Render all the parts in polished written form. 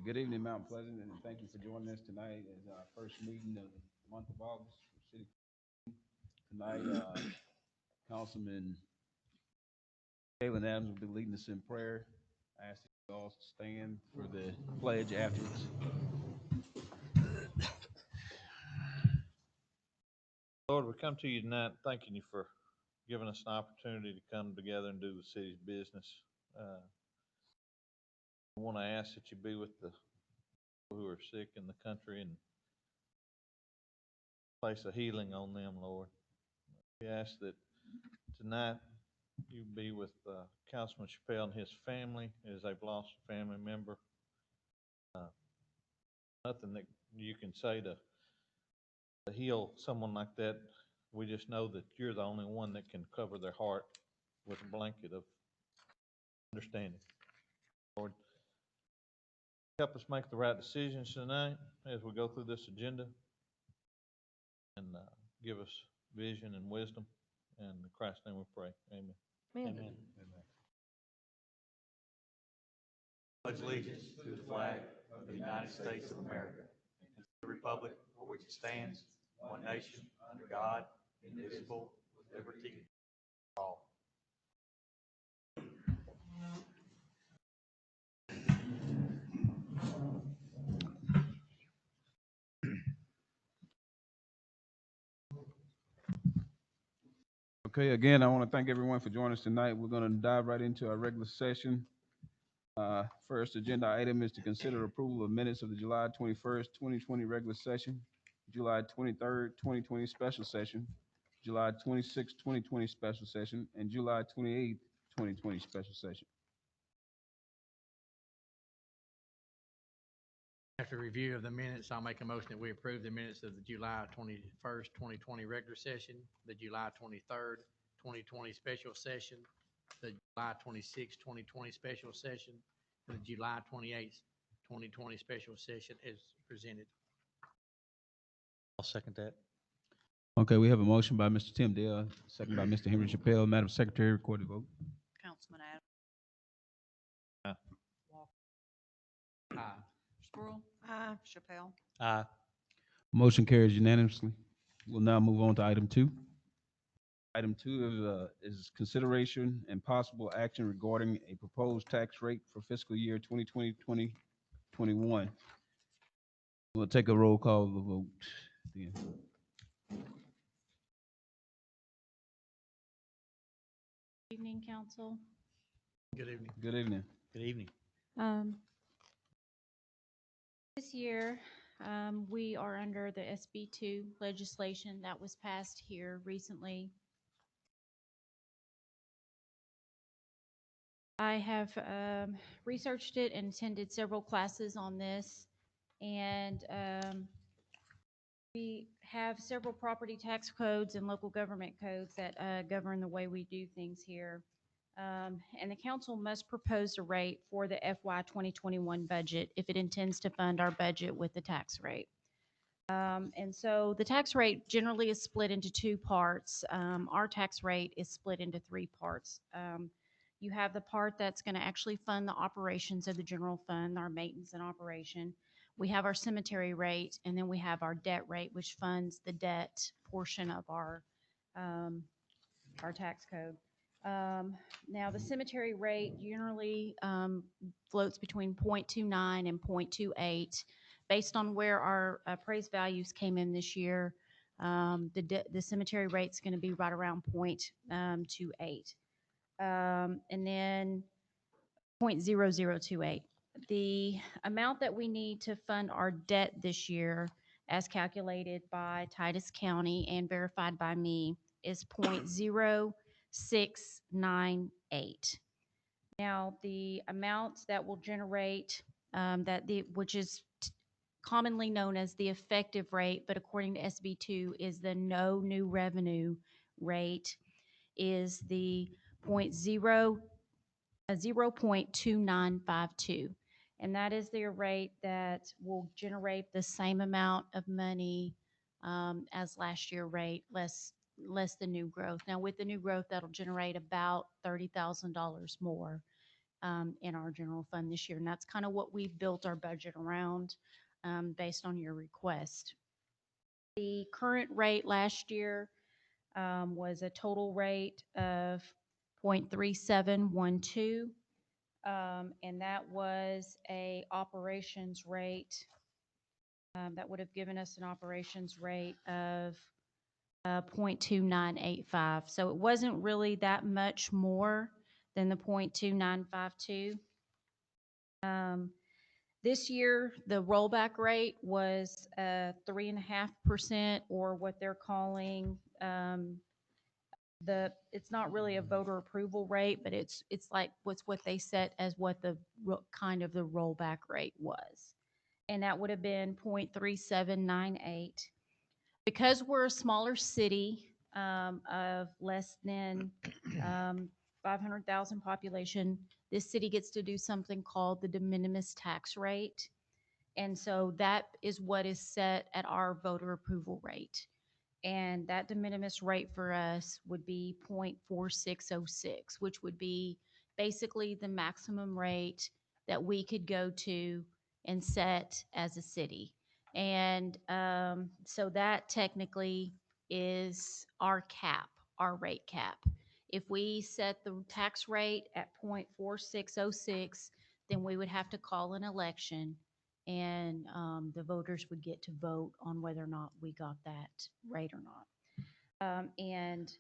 Good evening, Mount Pleasant, and thank you for joining us tonight as our first meeting of the month of August for City. Tonight, Councilman Galen Adams will be leading us in prayer. I ask that you all stand for the pledge afterwards. Lord, we come to you tonight thanking you for giving us an opportunity to come together and do the city's business. I want to ask that you be with the people who are sick in the country and place a healing on them, Lord. We ask that tonight you be with Councilman Chappelle and his family as they've lost a family member. Nothing that you can say to heal someone like that. We just know that you're the only one that can cover their heart with a blanket of understanding. Lord, help us make the right decisions tonight as we go through this agenda, and give us vision and wisdom. In Christ's name we pray. Amen. Amen. Amen. Pledge allegiance to the flag of the United States of America and to the republic for which it stands, one nation, under God, indivisible, with liberty for all. Okay, again, I want to thank everyone for joining us tonight. We're going to dive right into our regular session. First agenda item is to consider approval of minutes of the July 21st, 2020 regular session, July 23rd, 2020 special session, July 26th, 2020 special session, and July 28th, 2020 special session. After review of the minutes, I'll make a motion that we approve the minutes of the July 21st, 2020 regular session, the July 23rd, 2020 special session, the July 26th, 2020 special session, and the July 28th, 2020 special session as presented. I'll second that. Okay, we have a motion by Mr. Tim Dale, second by Mr. Henry Chappelle. Madam Secretary, record the vote. Councilman Adams. Aye. Walker. Aye. Squirrel. Aye. Chappelle. Aye. Motion carries unanimously. We'll now move on to item 2. Item 2 is consideration and possible action regarding a proposed tax rate for fiscal year 2020-2021. We'll take a roll call vote. Then. Evening, council. Good evening. Good evening. Good evening. This year, we are under the SB2 legislation that was passed here recently. I have researched it and attended several classes on this, and we have several property tax codes and local government codes that govern the way we do things here. And the council must propose a rate for the FY 2021 budget if it intends to fund our budget with the tax rate. And so the tax rate generally is split into 2 parts. Our tax rate is split into 3 parts. You have the part that's going to actually fund the operations of the general fund, our maintenance and operation. We have our cemetery rate, and then we have our debt rate, which funds the debt portion of our tax code. Now, the cemetery rate generally floats between 0.29 and 0.28. Based on where our appraised values came in this year, the cemetery rate's going to be right around 0.28. And then 0.0028. The amount that we need to fund our debt this year, as calculated by Titus County and verified by me, is 0.0698. Now, the amount that will generate, which is commonly known as the effective rate, but according to SB2 is the no new revenue rate, is the 0.2952. And that is the rate that will generate the same amount of money as last year rate, less the new growth. Now, with the new growth, that'll generate about $30,000 more in our general fund this year. And that's kind of what we've built our budget around, based on your request. The current rate last year was a total rate of 0.3712. And that was a operations rate, that would have given us an operations rate of 0.2985. So it wasn't really that much more than the 0.2952. This year, the rollback rate was 3.5%, or what they're calling it's not really a voter approval rate, but it's like what they set as what the kind of the rollback rate was. And that would have been 0.3798. Because we're a smaller city, of less than 500,000 population, this city gets to do something called the de minimis tax rate. And so that is what is set at our voter approval rate. And that de minimis rate for us would be 0.4606, which would be basically the maximum rate that we could go to and set as a city. And so that technically is our cap, our rate cap. If we set the tax rate at 0.4606, then we would have to call an election, and the voters would get to vote on whether or not we got that rate or not. And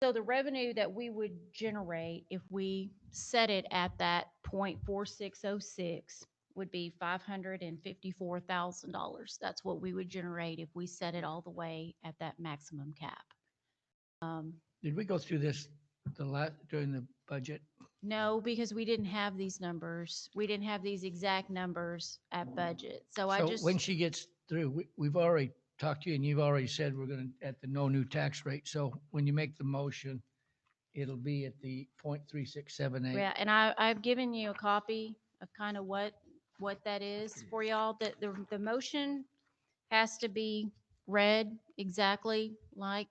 so the revenue that we would generate if we set it at that 0.4606 would be $554,000. That's what we would generate if we set it all the way at that maximum cap. Did we go through this during the budget? No, because we didn't have these numbers. We didn't have these exact numbers at budget. So I So just, when she gets through, we've already talked to you and you've already said we're going to, at the no new tax rate. So when you make the motion, it'll be at the 0.3678. yeah, and I've given you a copy of kind of what that is for y'all. That the motion has to be read exactly like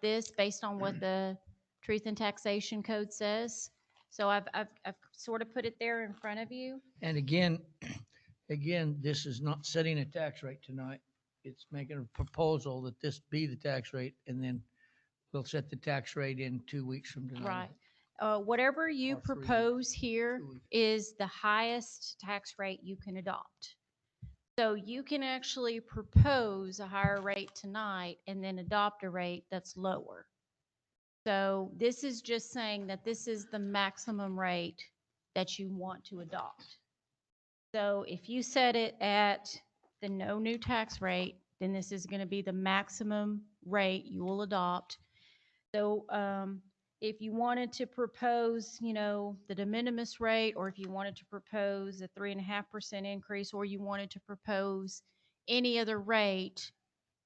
this, based on what the Truth and Taxation Code says. So I've sort of put it there in front of you. And again, this is not setting a tax rate tonight. It's making a proposal that this be the tax rate, and then we'll set the tax rate in 2 weeks from tonight. Right. Whatever you Or 3 weeks, propose here 2 weeks. is the highest tax rate you can adopt. So you can actually propose a higher rate tonight and then adopt a rate that's lower. So this is just saying that this is the maximum rate that you want to adopt. So if you set it at the no new tax rate, then this is going to be the maximum rate you will adopt. So if you wanted to propose, the de minimis rate, or if you wanted to propose a 3.5% increase, or you wanted to propose any other rate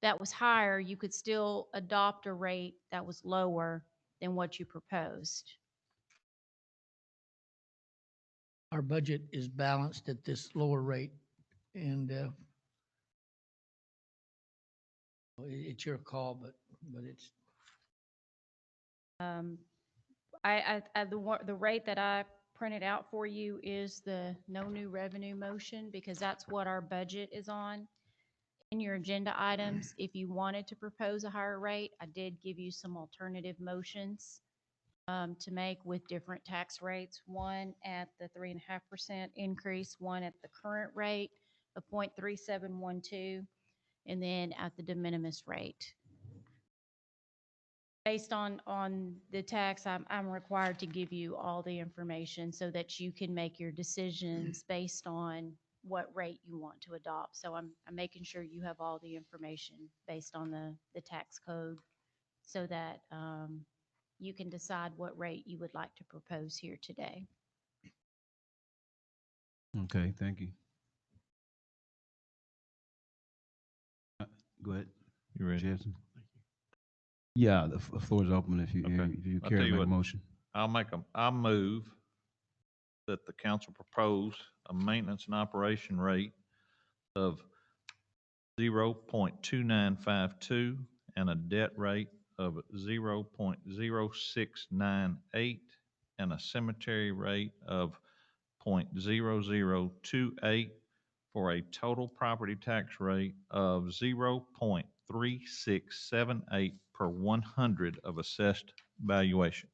that was higher, you could still adopt a rate that was lower than what you proposed. Our budget is balanced at this lower rate, and it's your call, but it's, The rate that I printed out for you is the no new revenue motion, because that's what our budget is on. In your agenda items, if you wanted to propose a higher rate, I did give you some alternative motions to make with different tax rates. One at the 3.5% increase, one at the current rate of 0.3712, and then at the de minimis rate. Based on the tax, I'm required to give you all the information so that you can make your decisions based on what rate you want to adopt. So I'm making sure you have all the information based on the tax code, so that you can decide what rate you would like to propose here today. Okay, thank you. Go ahead, You ready? Jason. Yeah, the floor is open if you, Okay. if you I'll care tell to you make a what. motion. I'll move that the council propose a maintenance and operation rate of 0.2952 and a debt rate of 0.0698 and a cemetery rate of .0028 for a total property tax rate of 0.3678 per 100 of assessed valuation.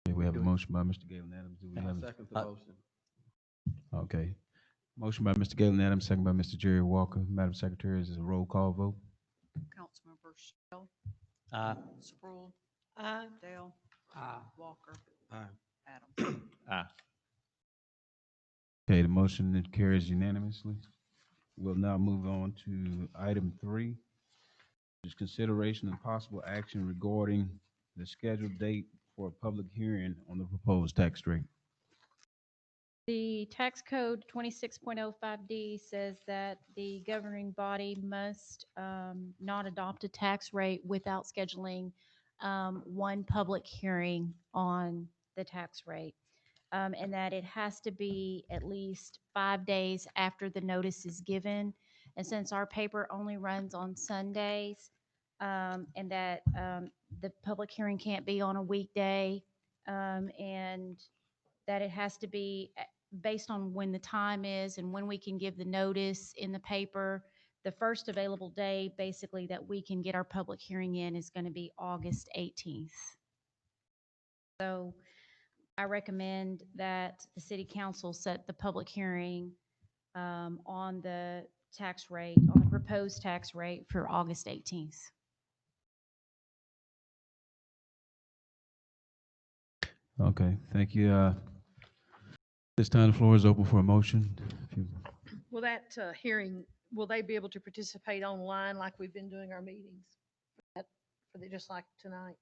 Okay, we have a motion by Mr. Galen Adams. Do we have? Second the motion. Okay. Motion by Mr. Galen Adams, second by Mr. Jerry Walker. Madam Secretary, is this a roll call vote? Councilmember Shell, Aye. Sproul, Dale, Walker, Adams. Aye. Okay, the motion carries unanimously. We'll now move on to item 3, which is consideration and possible action regarding the scheduled date for a public hearing on the proposed tax rate. The tax code 26.05D says that the governing body must not adopt a tax rate without scheduling one public hearing on the tax rate. And that it has to be at least 5 days after the notice is given. And since our paper only runs on Sundays, and that the public hearing can't be on a weekday, and that it has to be based on when the time is and when we can give the notice in the paper. The first available day, basically, that we can get our public hearing in is going to be August 18th. So I recommend that the city council set the public hearing on the tax rate, on the proposed tax rate for August 18th. Okay, thank you. This time the floor is open for a motion. If you- Will that hearing, will they be able to participate online like we've been doing our meetings? Just like tonight?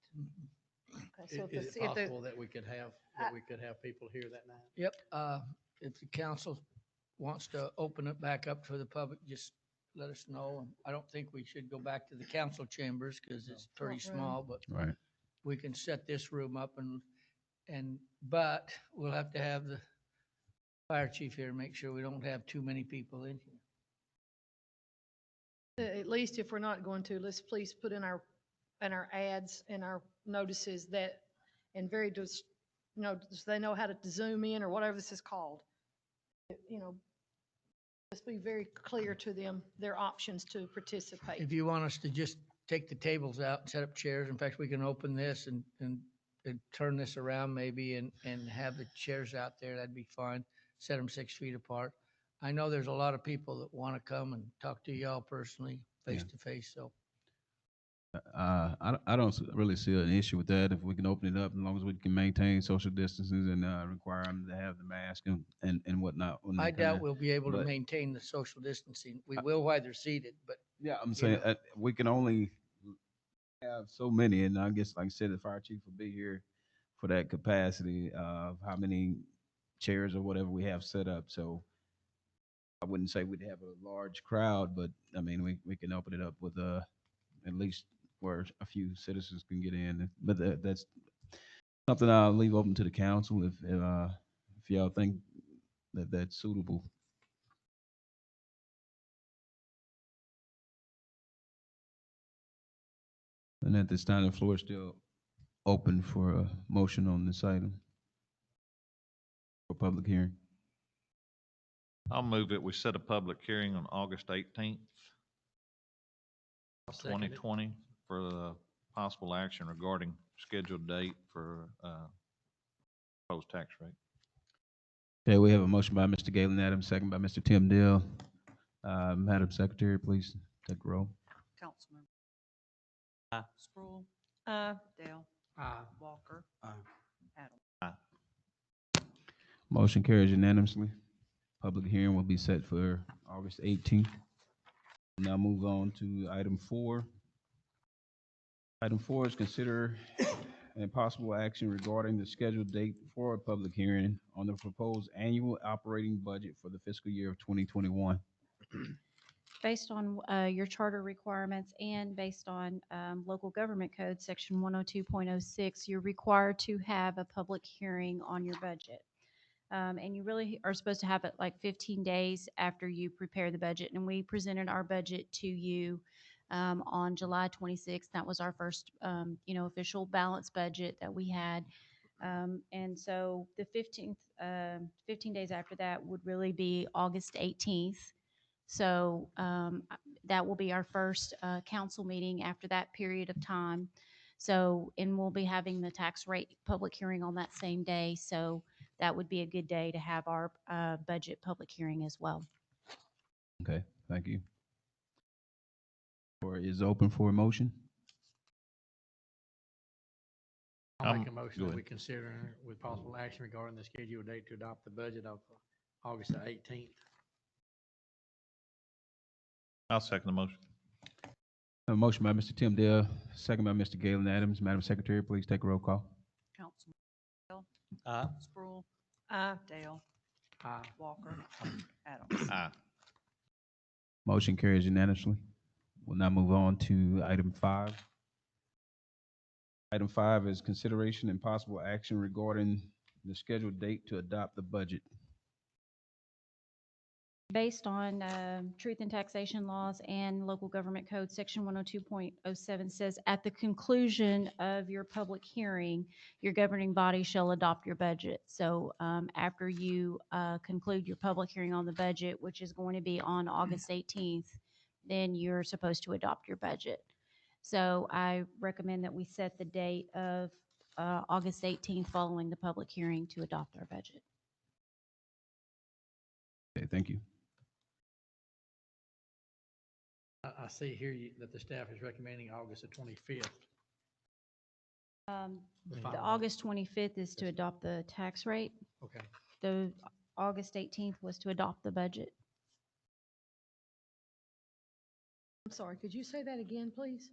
Okay, so if Is the- it if the- possible that we could have people here that night? Yep, if the council wants to open it back up for the public, just let us know. I don't think we should go back to the council chambers because it's pretty Front room. small, but Right. we can set this room up but we'll have to have the fire chief here, make sure we don't have too many people in here. At least if we're not going to, let's please put in our ads and our notices that, and so they know how to zoom in or whatever this is called. Let's be very clear to them, their options to participate. If you want us to just take the tables out and set up chairs, in fact, we can open this and turn this around maybe and have the chairs out there, that'd be fine. Set them 6 feet apart. I know there's a lot of people that want to come and talk to y'all personally, face to face, so. I don't really see an issue with that. If we can open it up, as long as we can maintain social distances and require them to have the mask and whatnot. when they I come doubt in. we'll be able to But- maintain the social distancing. We will while they're seated, but Yeah, I'm saying we can only have so many, and I guess, like I said, the fire chief will be here for that capacity of how many chairs or whatever we have set up. So I wouldn't say we'd have a large crowd, but I mean, we can open it up with at least where a few citizens can get in. But that's something I'll leave open to the council if y'all think that that's suitable. And at this time, the floor is still open for a motion on this item for public hearing. I'll move it. We set a public hearing on August 18th, I'll second it. 2020 for the possible action regarding scheduled date for proposed tax rate. Okay, we have a motion by Mr. Galen Adams, second by Mr. Tim Deal. Madam Secretary, please take roll. Councilmember. Aye. Sproul, Uh, Dale, Aye. Walker, Aye. Adams. Motion carries unanimously. Public hearing will be set for August 18th. Now move on to item 4. Item 4 is consider and possible action regarding the scheduled date for a public hearing on the proposed annual operating budget for the fiscal year of 2021. Based on your charter requirements and based on local government code, section 102.06, you're required to have a public hearing on your budget. And you really are supposed to have it like 15 days after you prepare the budget. And we presented our budget to you on July 26th. That was our first, official balanced budget that we had. And so the 15th, 15 days after that would really be August 18th. So that will be our first council meeting after that period of time. So, and we'll be having the tax rate public hearing on that same day. So that would be a good day to have our budget public hearing as well. Okay, thank you. Floor is open for a motion. I'll make a Go motion that ahead. we consider with possible action regarding the scheduled date to adopt the budget of August the 18th. I'll second the motion. A motion by Mr. Tim Dale, second by Mr. Galen Adams. Madam Secretary, please take a roll call. Councilman Bell, Aye. Sproul, Aye. Dale, Aye. Walker, Adams. Aye. Motion carries unanimously. We'll now move on to item 5. Item 5 is consideration and possible action regarding the scheduled date to adopt the budget. Based on truth and taxation laws and local government code, section 102.07 says, at the conclusion of your public hearing, your governing body shall adopt your budget. So after you conclude your public hearing on the budget, which is going to be on August 18th, then you're supposed to adopt your budget. So I recommend that we set the date of August 18th following the public hearing to adopt our budget. Okay, thank you. I see here that the staff is recommending August the 25th. The The final- August 25th is to adopt the tax rate. Okay. The August 18th was to adopt the budget. I'm sorry, could you say that again, please?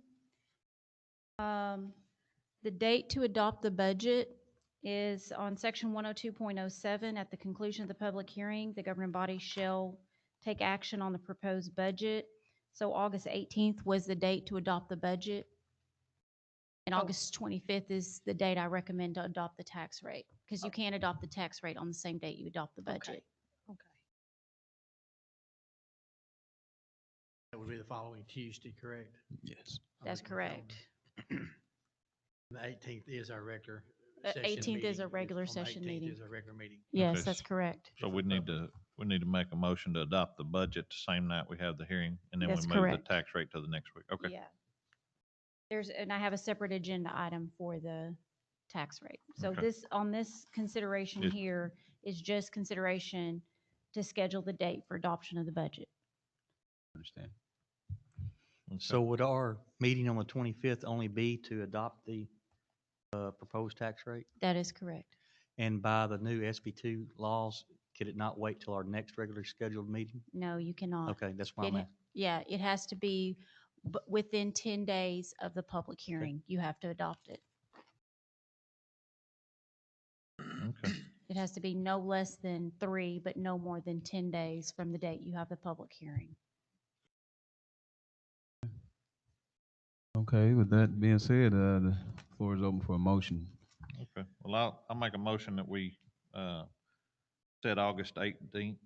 The date to adopt the budget is on section 102.07. At the conclusion of the public hearing, the governing body shall take action on the proposed budget. So August 18th was the date to adopt the budget. And Oh. August 25th is the date I recommend to adopt the tax rate, because you can't adopt the tax rate on the same date you adopt the budget. Okay. That would be the following Tuesday, correct? Yes. That's correct. The 18th is our regular The session 18th is a meeting. regular On the session 18th meeting. is our regular meeting. Yes, Okay. that's correct. So we need to make a motion to adopt the budget the same night we have the hearing, and then we That's move correct. the tax rate to the next week. Okay. Yeah. And I have a separate agenda item for the tax rate. So Okay. on this consideration It- here is just consideration to schedule the date for adoption of the budget. Understand. Okay. So would our meeting on the 25th only be to adopt the proposed tax rate? That is correct. And by the new SB2 laws, could it not wait till our next regularly scheduled meeting? No, you cannot. Okay, that's why It I'm ha- at. Yeah, it has to be within 10 days of the public hearing. You have to adopt it. Okay. It has to be no less than 3, but no more than 10 days from the date you have the public hearing. Okay, with that being said, the floor is open for a motion. Okay. Well, I'll make a motion that we set August 18th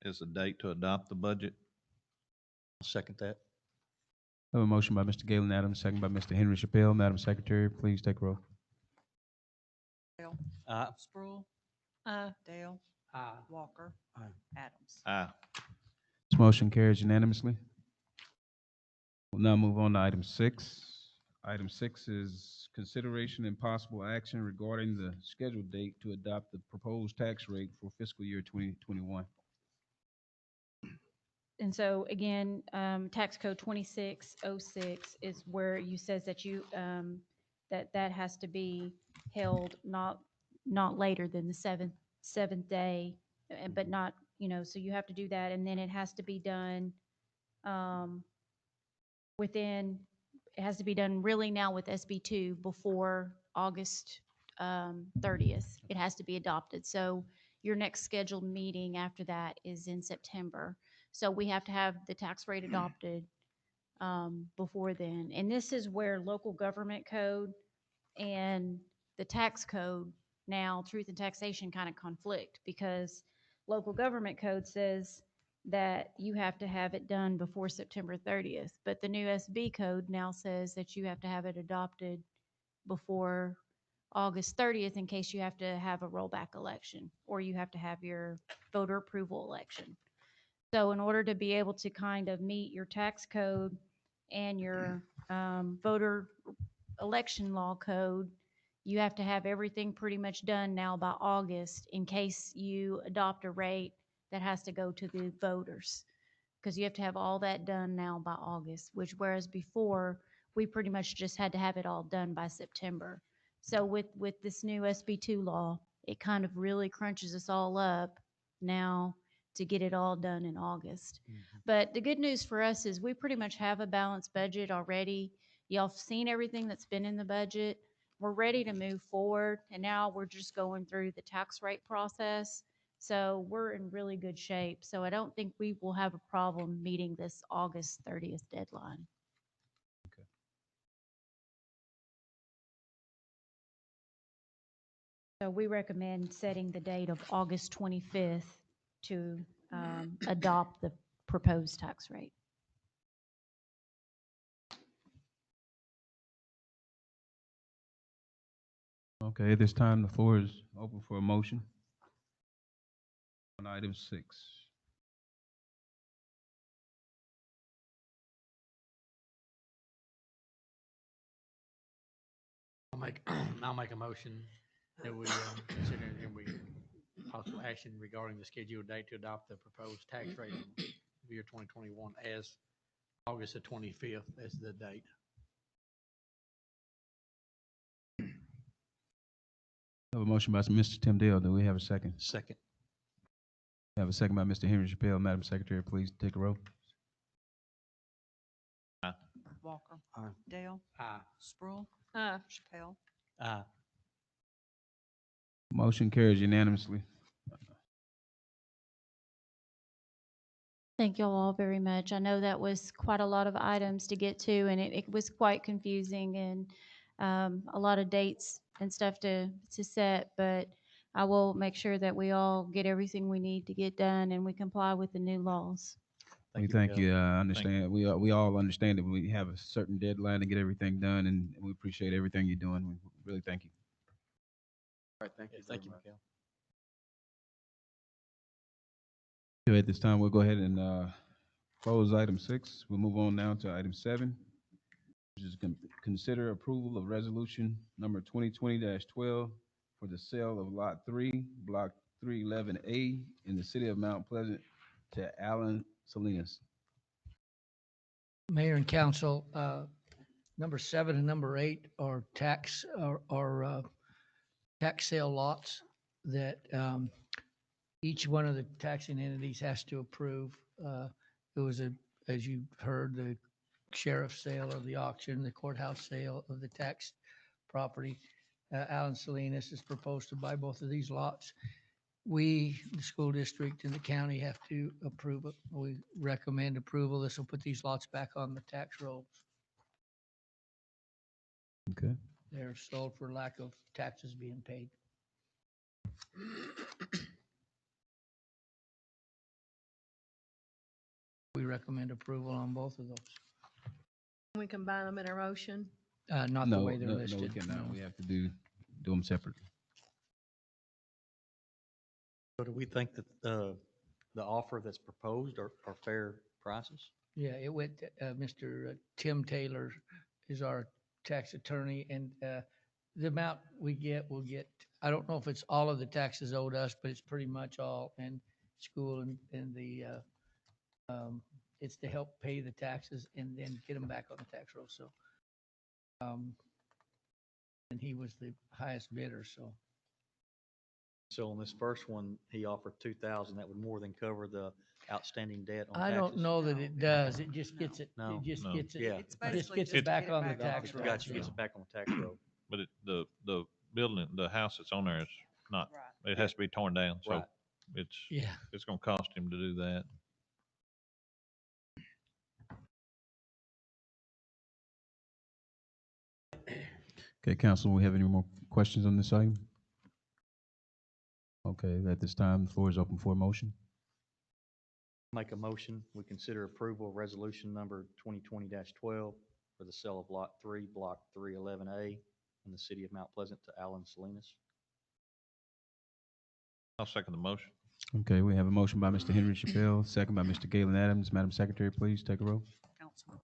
as the date to adopt the budget. I'll second that. I have a motion by Mr. Galen Adams, second by Mr. Henry Chappelle. Madam Secretary, please take roll. Dale, Aye. Sproul, Aye. Dale, Aye. Walker, Aye. Adams. Aye. This motion carries unanimously. We'll now move on to item 6. Item 6 is consideration and possible action regarding the scheduled date to adopt the proposed tax rate for fiscal year 2021. And so again, tax code 2606 is where you says that you, that has to be held not later than the seventh day, but not, so you have to do that. And then it has to be done it has to be done really now with SB2 before August 30th. It has to be adopted. So your next scheduled meeting after that is in September. So we have to have the tax rate adopted before then. And this is where local government code and the tax code now, truth and taxation, kind of conflict, because local government code says that you have to have it done before September 30th. But the new SB code now says that you have to have it adopted before August 30th in case you have to have a rollback election or you have to have your voter approval election. So in order to be able to kind of meet your tax code and your voter election law code, you have to have everything pretty much done now by August in case you adopt a rate that has to go to the voters. Because you have to have all that done now by August, which whereas before, we pretty much just had to have it all done by September. So with this new SB2 law, it kind of really crunches us all up now to get it all done in August. But the good news for us is we pretty much have a balanced budget already. Y'all have seen everything that's been in the budget. We're ready to move forward, and now we're just going through the tax rate process. So we're in really good shape. So I don't think we will have a problem meeting this August 30th deadline. So we recommend setting the date of August 25th to adopt the proposed tax rate. Okay, at this time, the floor is open for a motion on item 6. I'll make a motion that we consider and we possible action regarding the scheduled date to adopt the proposed tax rate of year 2021 as August the 25th as the date. I have a motion by Mr. Tim Dale. Do we have a second? Second. We have a second by Mr. Henry Chappelle. Madam Secretary, please take a roll. Walker. Aye. Dale. Aye. Sproul. Aye. Chappelle. Aye. Motion carries unanimously. Thank you all very much. I know that was quite a lot of items to get to, and it was quite confusing and a lot of dates and stuff to set, but I will make sure that we all get everything we need to get done and we comply with the new laws. We thank Michelle. you. I understand. We all understand that we have a certain deadline to get everything done, and we appreciate everything you're doing. We really thank you. All right, thank you. Thank you, Mikhail. So at this time, we'll go ahead and close item 6. We'll move on now to item 7, which is consider approval of resolution number 2020-12 for the sale of Lot 3, Block 311A in the city of Mount Pleasant to Alan Salinas. Mayor and council, number 7 and number 8 are tax sale lots that each one of the taxing entities has to approve. It was as you heard, the sheriff's sale of the auction, the courthouse sale of the taxed property. Alan Salinas is proposed to buy both of these lots. We, the school district and the county, have to approve it. We recommend approval. This will put these lots back on the tax rolls. Okay. They're sold for lack of taxes being paid. We recommend approval on both of those. Can we combine them in our motion? Not the way they're No, we listed. cannot. no. We have to do them separately. So do we think that the offer that's proposed are fair prices? Yeah, it went, Mr. Tim Taylor is our tax attorney, and the amount we'll get, I don't know if it's all of the taxes owed us, but it's pretty much all in school and the, it's to help pay the taxes and then get them back on the tax roll, so. And he was the highest bidder, so. So on this first one, he offered 2,000. That would more than cover the outstanding debt on I taxes. don't know that it does, it just gets it, No. it just No. gets it, Yeah. It's just basically gets just it to back get it on the back tax the roll. Gotcha, tax gets it back on the tax roll. But the building, the house that's on there is not, Right. it has to be torn down, so Right. Yeah. it's gonna cost him to do that. Okay, council, we have any more questions on this item? Okay, at this time, the floor is open for a motion. Make a motion, we consider approval of resolution number 2020-12 for the sale of Lot 3, Block 311A in the city of Mount Pleasant to Alan Salinas. I'll second the motion. Okay, we have a motion by Mr. Henry Chappelle, second by Mr. Galen Adams. Madam Secretary, please take a roll. Councilman.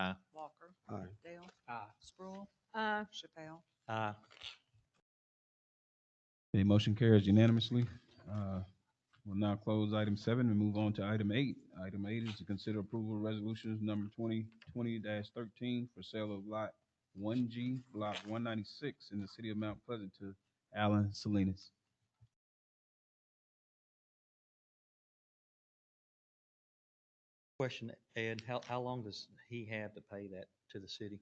Aye. Walker. Aye. Dale. Aye. Sproul. Uh, Chappelle. Aye. The motion carries unanimously. We'll now close item 7 and move on to item 8. Item 8 is to consider approval of resolutions number 2020-13 for sale of lot 1G, block 196 in the city of Mount Pleasant to Alan Salinas. Question, Ed, how long does he have to pay that to the city?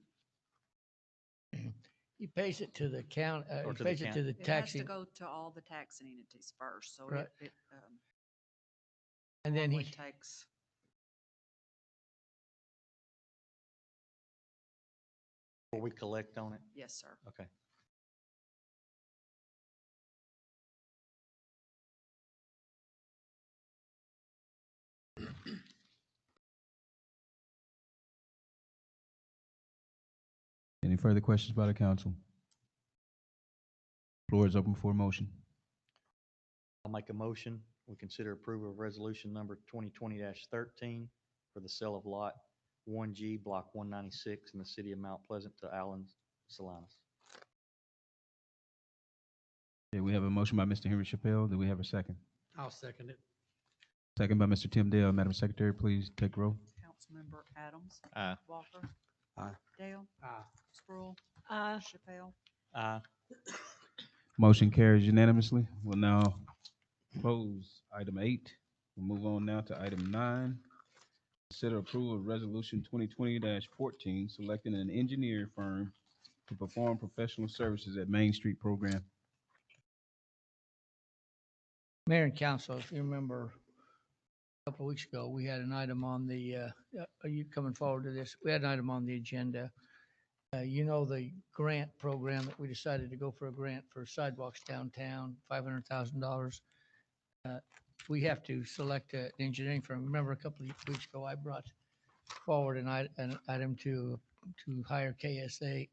He pays it to the count, Or he to the pays it to county. the It has taxing, to go to all the taxing entities first, so Right. it and then normally he, takes, Or we collect on it? yes, sir. Okay. Any further questions by the council? Floor is open for a motion. I'll make a motion, we consider approval of resolution number 2020-13 for the sale of Lot 1G, Block 196 in the city of Mount Pleasant to Alan Salinas. Okay, we have a motion by Mr. Henry Chappelle. Do we have a second? I'll second it. Second by Mr. Tim Dale. Madam Secretary, please take roll. Councilmember Adams. Aye. Walker. Aye. Dale. Aye. Sproul. Aye. Chappelle. Aye. Motion carries unanimously. We'll now close item 8. We'll move on now to item 9. Consider approval of resolution 2020-14, selecting an engineer firm to perform professional services at Main Street Program. Mayor and council, if you remember, a couple of weeks ago, we had an item on the, are you coming forward to this? We had an item on the agenda. You know, the grant program that we decided to go for a grant for sidewalks downtown, $500,000. We have to select an engineering firm. Remember, a couple of weeks ago, I brought forward an item to hire KSA.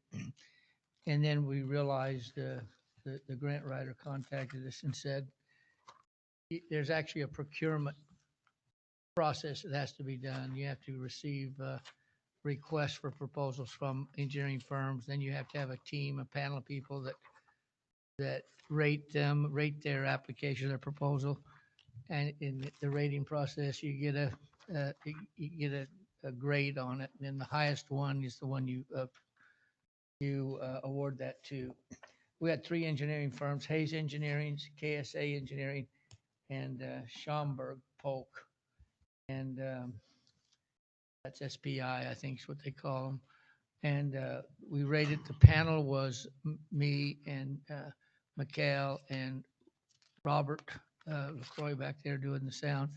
And then we realized the grant writer contacted us and said, there's actually a procurement process that has to be done. You have to receive requests for proposals from engineering firms. Then you have to have a team, a panel of people that rate their application, their proposal. And in the rating process, you get a grade on it. And then the highest one is the one you award that to. We had 3 engineering firms: Hayes Engineering, KSA Engineering, and Schaumburg Polk. And that's SPI, I think is what they call them. And we rated, the panel was me and Mikhail and Robert LaCroix back there doing the sound,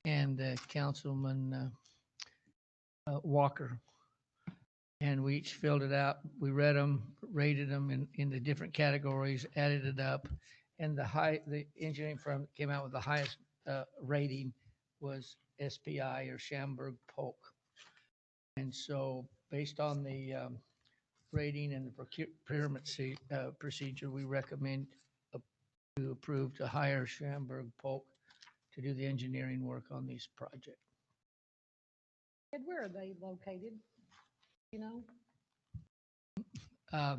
and Councilman Walker. And we each filled it out. We read them, rated them in the different categories, added it up. And the engineering firm that came out with the highest rating was SPI or Schaumburg Polk. And so based on the rating and the procurement procedure, we recommend to approve to hire Schaumburg Polk to do the engineering work on these projects. Ed, where are they located? You know?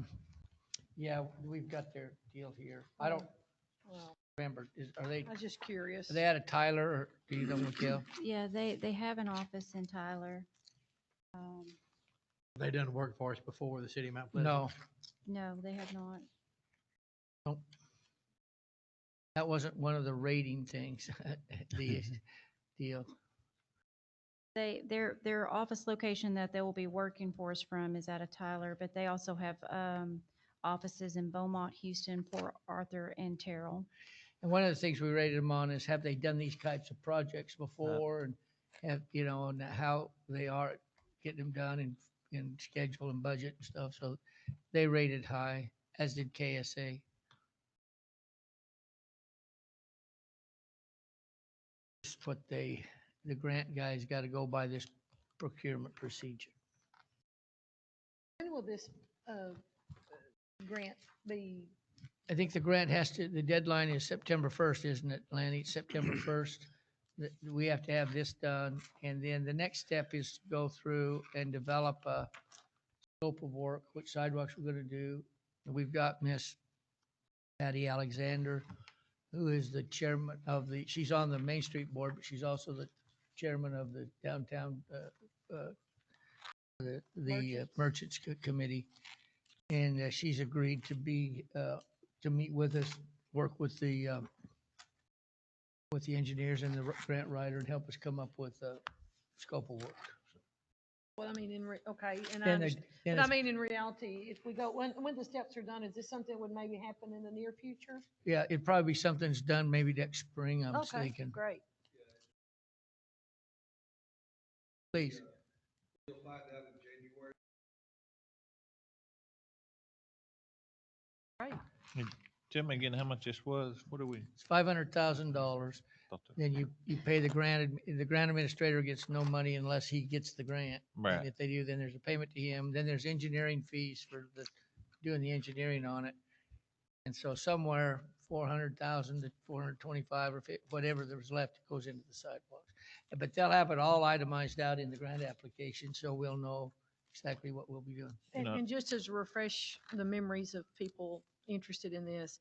Yeah, we've got their deal here. I don't Well, remember, are they I was just curious. out of Tyler, or do you know, Mikhail? yeah, they have an office in Tyler. They done work for us before, the city of Mount Pleasant? No, No, they have not. that wasn't one of the rating things, the deal. Their office location that they will be working for us from is out of Tyler, but they also have offices in Beaumont, Houston, Port Arthur, and Terrell. And one of the things we rated them on is, have they done these types of projects before, and have, you know, and how they are at getting them done and schedule and budget and stuff. So they rated high, as did KSA. Just what they the grant guy's got to go by this procurement procedure. When will this, grant be? I think the grant has to, the deadline is September 1st, isn't it, Lanny? It's September 1st. That we have to have this done, and then the next step is to go through and develop a scope of work, which sidewalks we're gonna do. And we've got Miss Patty Alexander, who is the chairman of the, she's on the Main Street Board, but she's also the chairman of the downtown, the Merchants Committee. And she's agreed to be, to meet with us, work with the engineers and the grant writer and help us come up with a scope of work. Well, I mean, okay, and I Then understand. then But I it's- mean, in reality, if we go, when the steps are done, is this something that would maybe happen in the near future? Yeah, it'd probably be something's done maybe next spring, I'm Okay, thinking. great. Please. Great. Tell me again how much this was. What do we? It's $500,000. thought that- Then you pay the grant, the grant administrator gets no money unless he gets the grant. Right. And if they do, then there's a payment to him. Then there's engineering fees for doing the engineering on it. And so somewhere 400,000 to 425 or whatever there was left goes into the sidewalks. But they'll have it all itemized out in the grant application, so we'll know exactly what we'll be doing. No. And just as refresh the memories of people interested in this,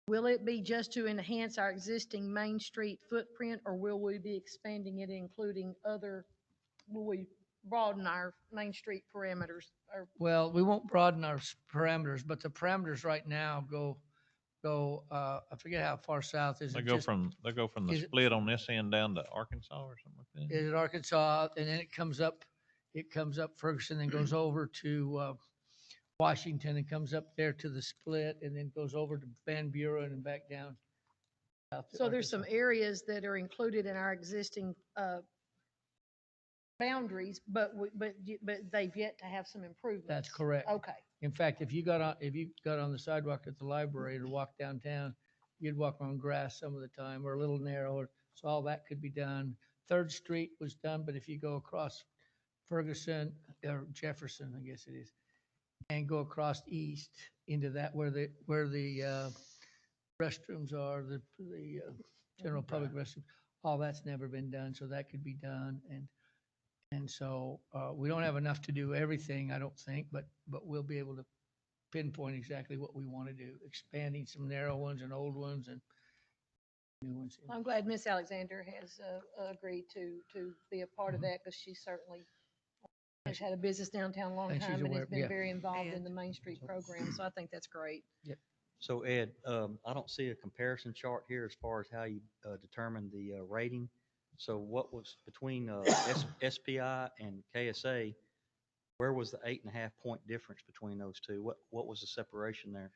will it be just to enhance our existing Main Street footprint, or will we be expanding it, including other, will we broaden our Main Street parameters? Or, Well, we won't broaden our parameters, but the parameters right now go, I forget how far south is They it? go Just- from the is it- split on this end down to Arkansas or something like that? Is it Arkansas, and then it comes up Ferguson, then goes over to Washington, and comes up there to the split, and then goes over to Van Buren and back down. south to so there's some Arkansas. areas that are included in our existing, boundaries, but they've yet to have some improvements. That's correct. Okay. In fact, if you got on the sidewalk at the library to walk downtown, you'd walk on grass some of the time, or a little narrower, so all that could be done. Third Street was done, but if you go across Ferguson, or Jefferson, I guess it is, and go across east into that where the restrooms are, the general public restrooms, all that's never been done, so that could be done. And so we don't have enough to do everything, I don't think, but we'll be able to pinpoint exactly what we want to do, expanding some narrow ones and old ones and new ones. I'm glad Miss Alexander has agreed to be a part of that, because she certainly has had a business downtown a long And she's time and has aware, been yeah. very involved in And- the Main Street program, so I think that's great. So Ed, I don't see a comparison chart here as far as how you determine the rating. So what was between SPI and KSA, where was the 8.5 point difference between those two? What was the separation there?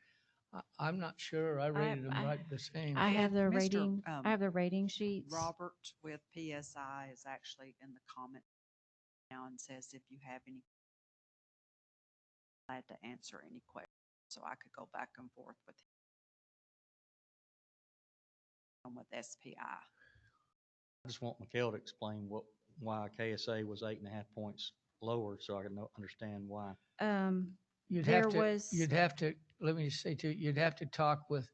I'm not sure, I rated them I- right the same. I have the Mr. rating, I have the rating sheets. Robert with PSI is actually in the comment now and says if you have any, glad to answer any questions. So I could go back and forth with him with SPI. I just want Mikhail to explain why KSA was 8.5 points lower, so I can understand why. You'd There have to, was- you'd have to, let me just say too, you'd have to talk with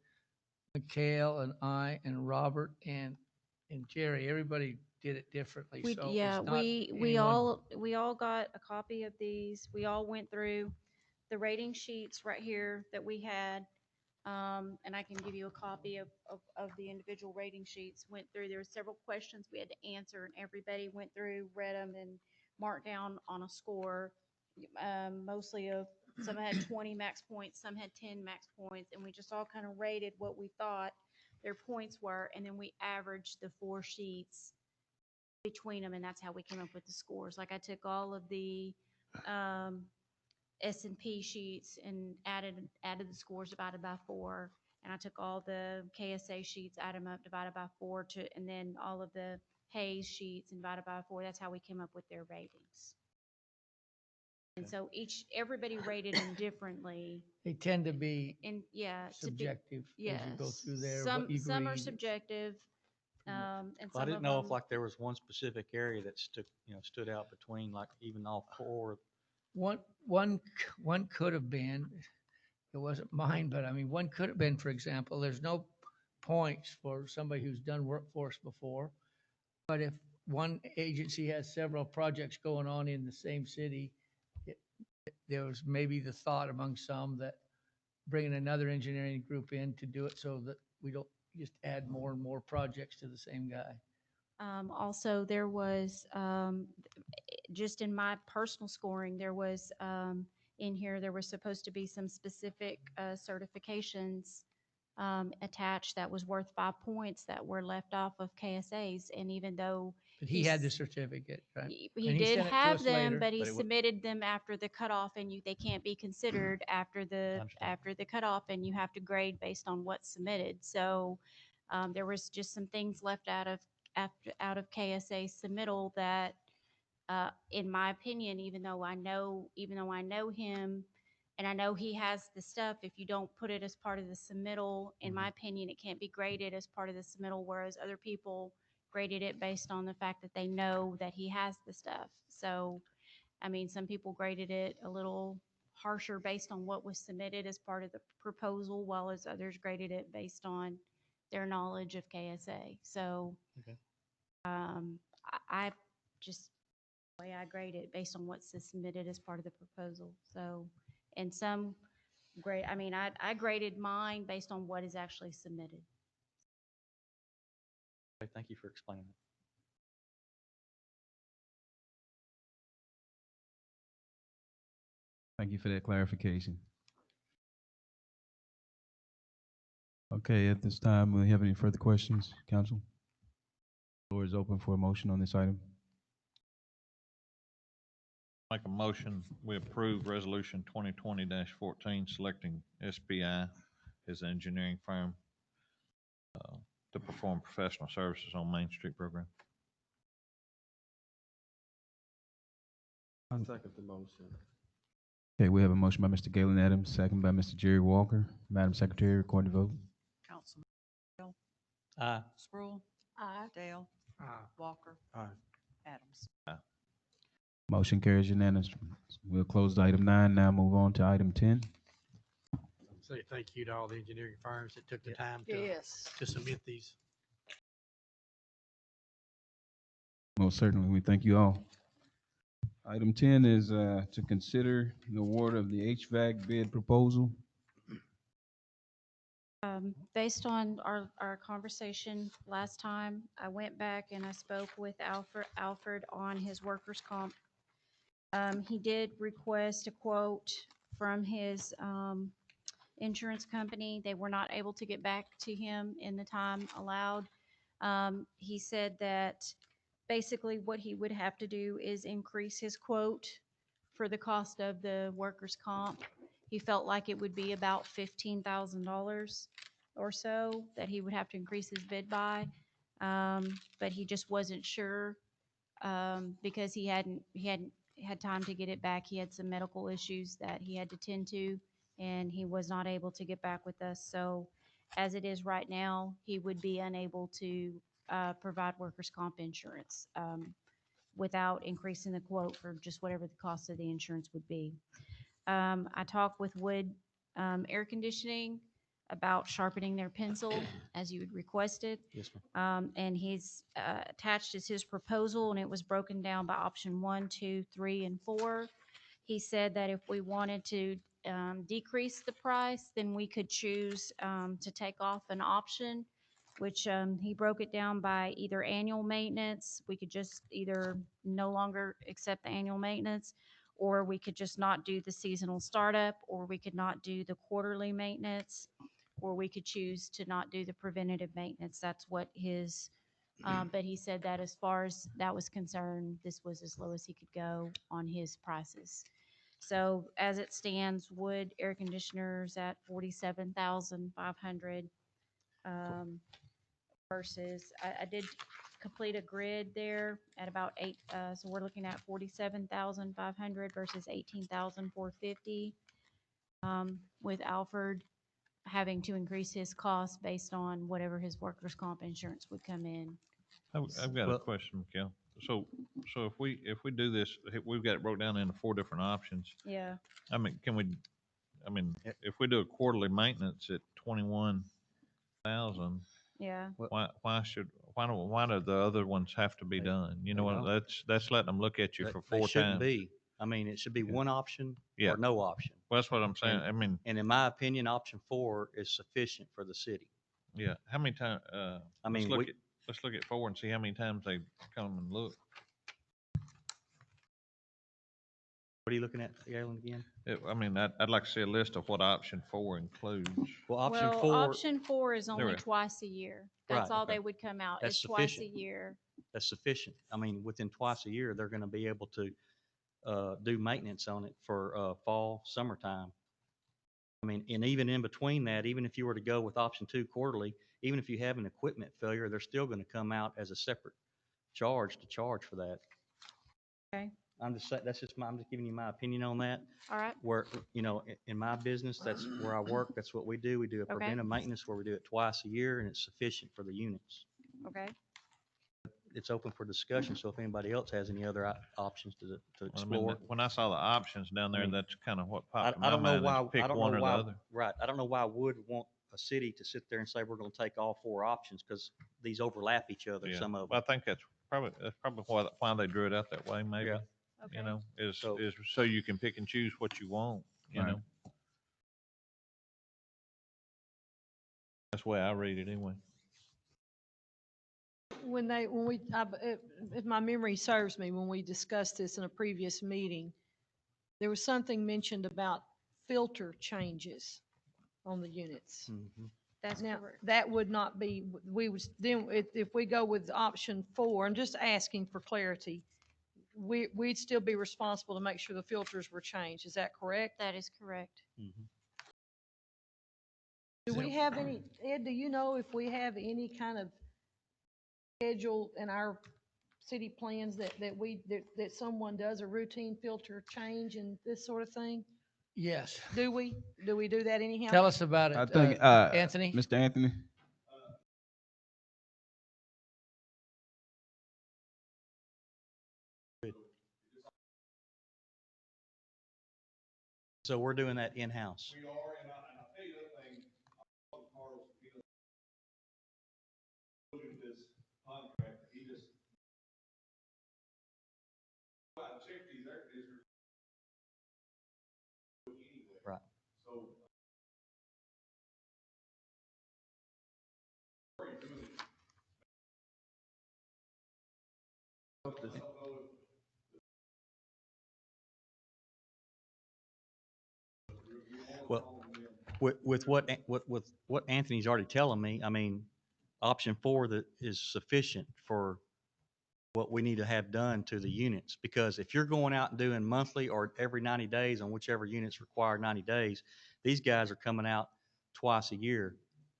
Mikhail and I and Robert and Jerry. Everybody did it differently, We, so yeah, it's not we anyone- all got a copy of these. We all went through the rating sheets right here that we had. And I can give you a copy of the individual rating sheets, went through, there were several questions we had to answer, and everybody went through, read them, and marked down on a score. Mostly of, some had 20 max points, some had 10 max points, and we just all kind of rated what we thought their points were, and then we averaged the 4 sheets between them, and that's how we came up with the scores. Like I took all of the S&P sheets and added the scores divided by 4, and I took all the KSA sheets, added them up, divided by 4, and then all of the Hayes sheets and divided by 4. That's how we came up with their ratings. And so everybody rated them differently, They tend to be and yeah, to be, subjective as you go yes. through there, Some what you are read. subjective. And Well, I some didn't of know if them, like there was one specific area that stood out between like even all four. One could have been, it wasn't mine, but I mean, one could have been, for example, there's no points for somebody who's done workforce before. But if one agency has several projects going on in the same city, it- there was maybe the thought among some that bringing another engineering group in to do it so that we don't just add more and more projects to the same guy. also there was, just in my personal scoring, there was, in here, there was supposed to be some specific certifications attached that was worth 5 points that were left off of KSA's. And even though But he had the he's- certificate, right? he And he did sent it to have us them, later, but he but it wa- submitted them after the cutoff, and they can't be considered after Understand. the cutoff, and you have to grade based on what's submitted. So there was just some things left out of KSA submittal that, in my opinion, even though I know him and I know he has the stuff, if you don't put it as part of the submittal, in my opinion, it can't be graded as part of the submittal, whereas other people graded it based on the fact that they know that he has the stuff. So, I mean, some people graded it a little harsher based on what was submitted as part of the proposal, while as others graded it based on their knowledge of KSA. So, Okay. I just, the way I grade it based on what's submitted as part of the proposal. So, and some grade, I mean, I graded mine based on what is actually submitted. Okay, thank you for explaining that. Thank you for that clarification. Okay, at this time, will you have any further questions, council? Floor is open for a motion on this item. Make a motion, we approve resolution 2020-14, selecting SPI as the engineering firm to perform professional services on Main Street program. I second the motion. Okay, we have a motion by Mr. Galen Adams, second by Mr. Jerry Walker. Madam Secretary, record the vote. Councilman Aye. Sproul, Aye. Dale, Walker, Aye. Adams. Motion carries unanimously. We'll close the item 9, now move on to item 10. Say thank you to all the engineering firms that took the time Yes. to submit these. Most certainly, we thank you all. Item 10 is to consider the award of the HVAC bid proposal. Based on our conversation last time, I went back and I spoke with Alfred on his workers' comp. He did request a quote from his insurance company. They were not able to get back to him in the time allowed. He said that basically what he would have to do is increase his quote for the cost of the workers' comp. He felt like it would be about $15,000 or so that he would have to increase his bid by. But he just wasn't sure, because he hadn't had time to get it back. He had some medical issues that he had to tend to, and he was not able to get back with us. So as it is right now, he would be unable to provide workers' comp insurance without increasing the quote for just whatever the cost of the insurance would be. I talked with Wood Air Conditioning about sharpening their pencil as you had requested. Yes, ma'am. And he's attached is his proposal, and it was broken down by option 1, 2, 3, and 4. He said that if we wanted to decrease the price, then we could choose to take off an option, which he broke it down by either annual maintenance. We could just either no longer accept the annual maintenance, or we could just not do the seasonal startup, or we could not do the quarterly maintenance, or we could choose to not do the preventative maintenance. That's what his, but he said that as far as that was concerned, this was as low as he could go on his prices. So as it stands, Wood air conditioners at 47,500 versus, I did complete a grid there at about 8, so we're looking at 47,500 versus 18,450 with Alfred. having to increase his costs based on whatever his workers' comp insurance would come in. I've got a Well- question, Mikhail. So if we do this, we've got it broke down into 4 different options. Yeah. I mean, if we do a quarterly maintenance at 21,000, Yeah. why do the other ones have to be done? You know They what, don't. that's letting them look at you for They 4 shouldn't times. be. I mean, it should be one option Yeah. or no option. Well, that's what I'm saying. And- I mean, And in my opinion, option 4 is sufficient for the city. yeah, how many times, I mean, let's look at 4 and see how many times they come and look. What are you looking at, Galen, again? I mean, I'd like to see a list of what option 4 includes. Well, option Well, 4, option 4 is only we- twice a year. That's Right, all okay. they would come out. That's It's twice a sufficient. year. that's sufficient. I mean, within twice a year, they're going to be able to do maintenance on it for fall, summertime. I mean, and even in between that, even if you were to go with option 2 quarterly, even if you have an equipment failure, they're still going to come out as a separate charge for that. Okay. I'm just saying, I'm just giving you my opinion on that. All right. Where, in my business, that's where I work, that's what we do. We do a Okay. preventive maintenance where we do it twice a year, and it's sufficient for the units. Okay. It's open for discussion, so if anybody else has any other options to Well, I mean, explore. when I saw the options down there, I mean, that's kind of what I popped in I my don't know mind, why, is pick I don't one know or the why, other. right, I don't know why Wood want a city to sit there and say, we're gonna take all 4 options, because these overlap each other, Yeah. some of Well, them. I think that's probably why they drew it out that way, maybe, Yeah. Okay. you know, is So- so you can pick and choose what you want, you Right. know? That's the way I read it anyway. If my memory serves me, when we discussed this in a previous meeting, there was something mentioned about filter changes on the units. Mhm. That's Now, correct. that would not be, we was, then, if we go with option 4, I'm just asking for clarity, we'd still be responsible to make sure the filters were changed. Is that correct? That is correct. Mhm. Do we have any, Ed, do you know if we have any kind of schedule in our city plans that someone does a routine filter change and this sort of thing? Yes. Do we? Do we do that anyhow? Tell us about it, I think, Anthony. Mr. Anthony? So we're doing that in-house. We are, and I'll tell you the other thing, Carlos, this contract, he just, I checked these air conditioners anyway. Right. So. Well, with what Anthony's already telling me, I mean, option 4 that is sufficient for what we need to have done to the units. Because if you're going out and doing monthly or every 90 days on whichever units require 90 days, these guys are coming out twice a year,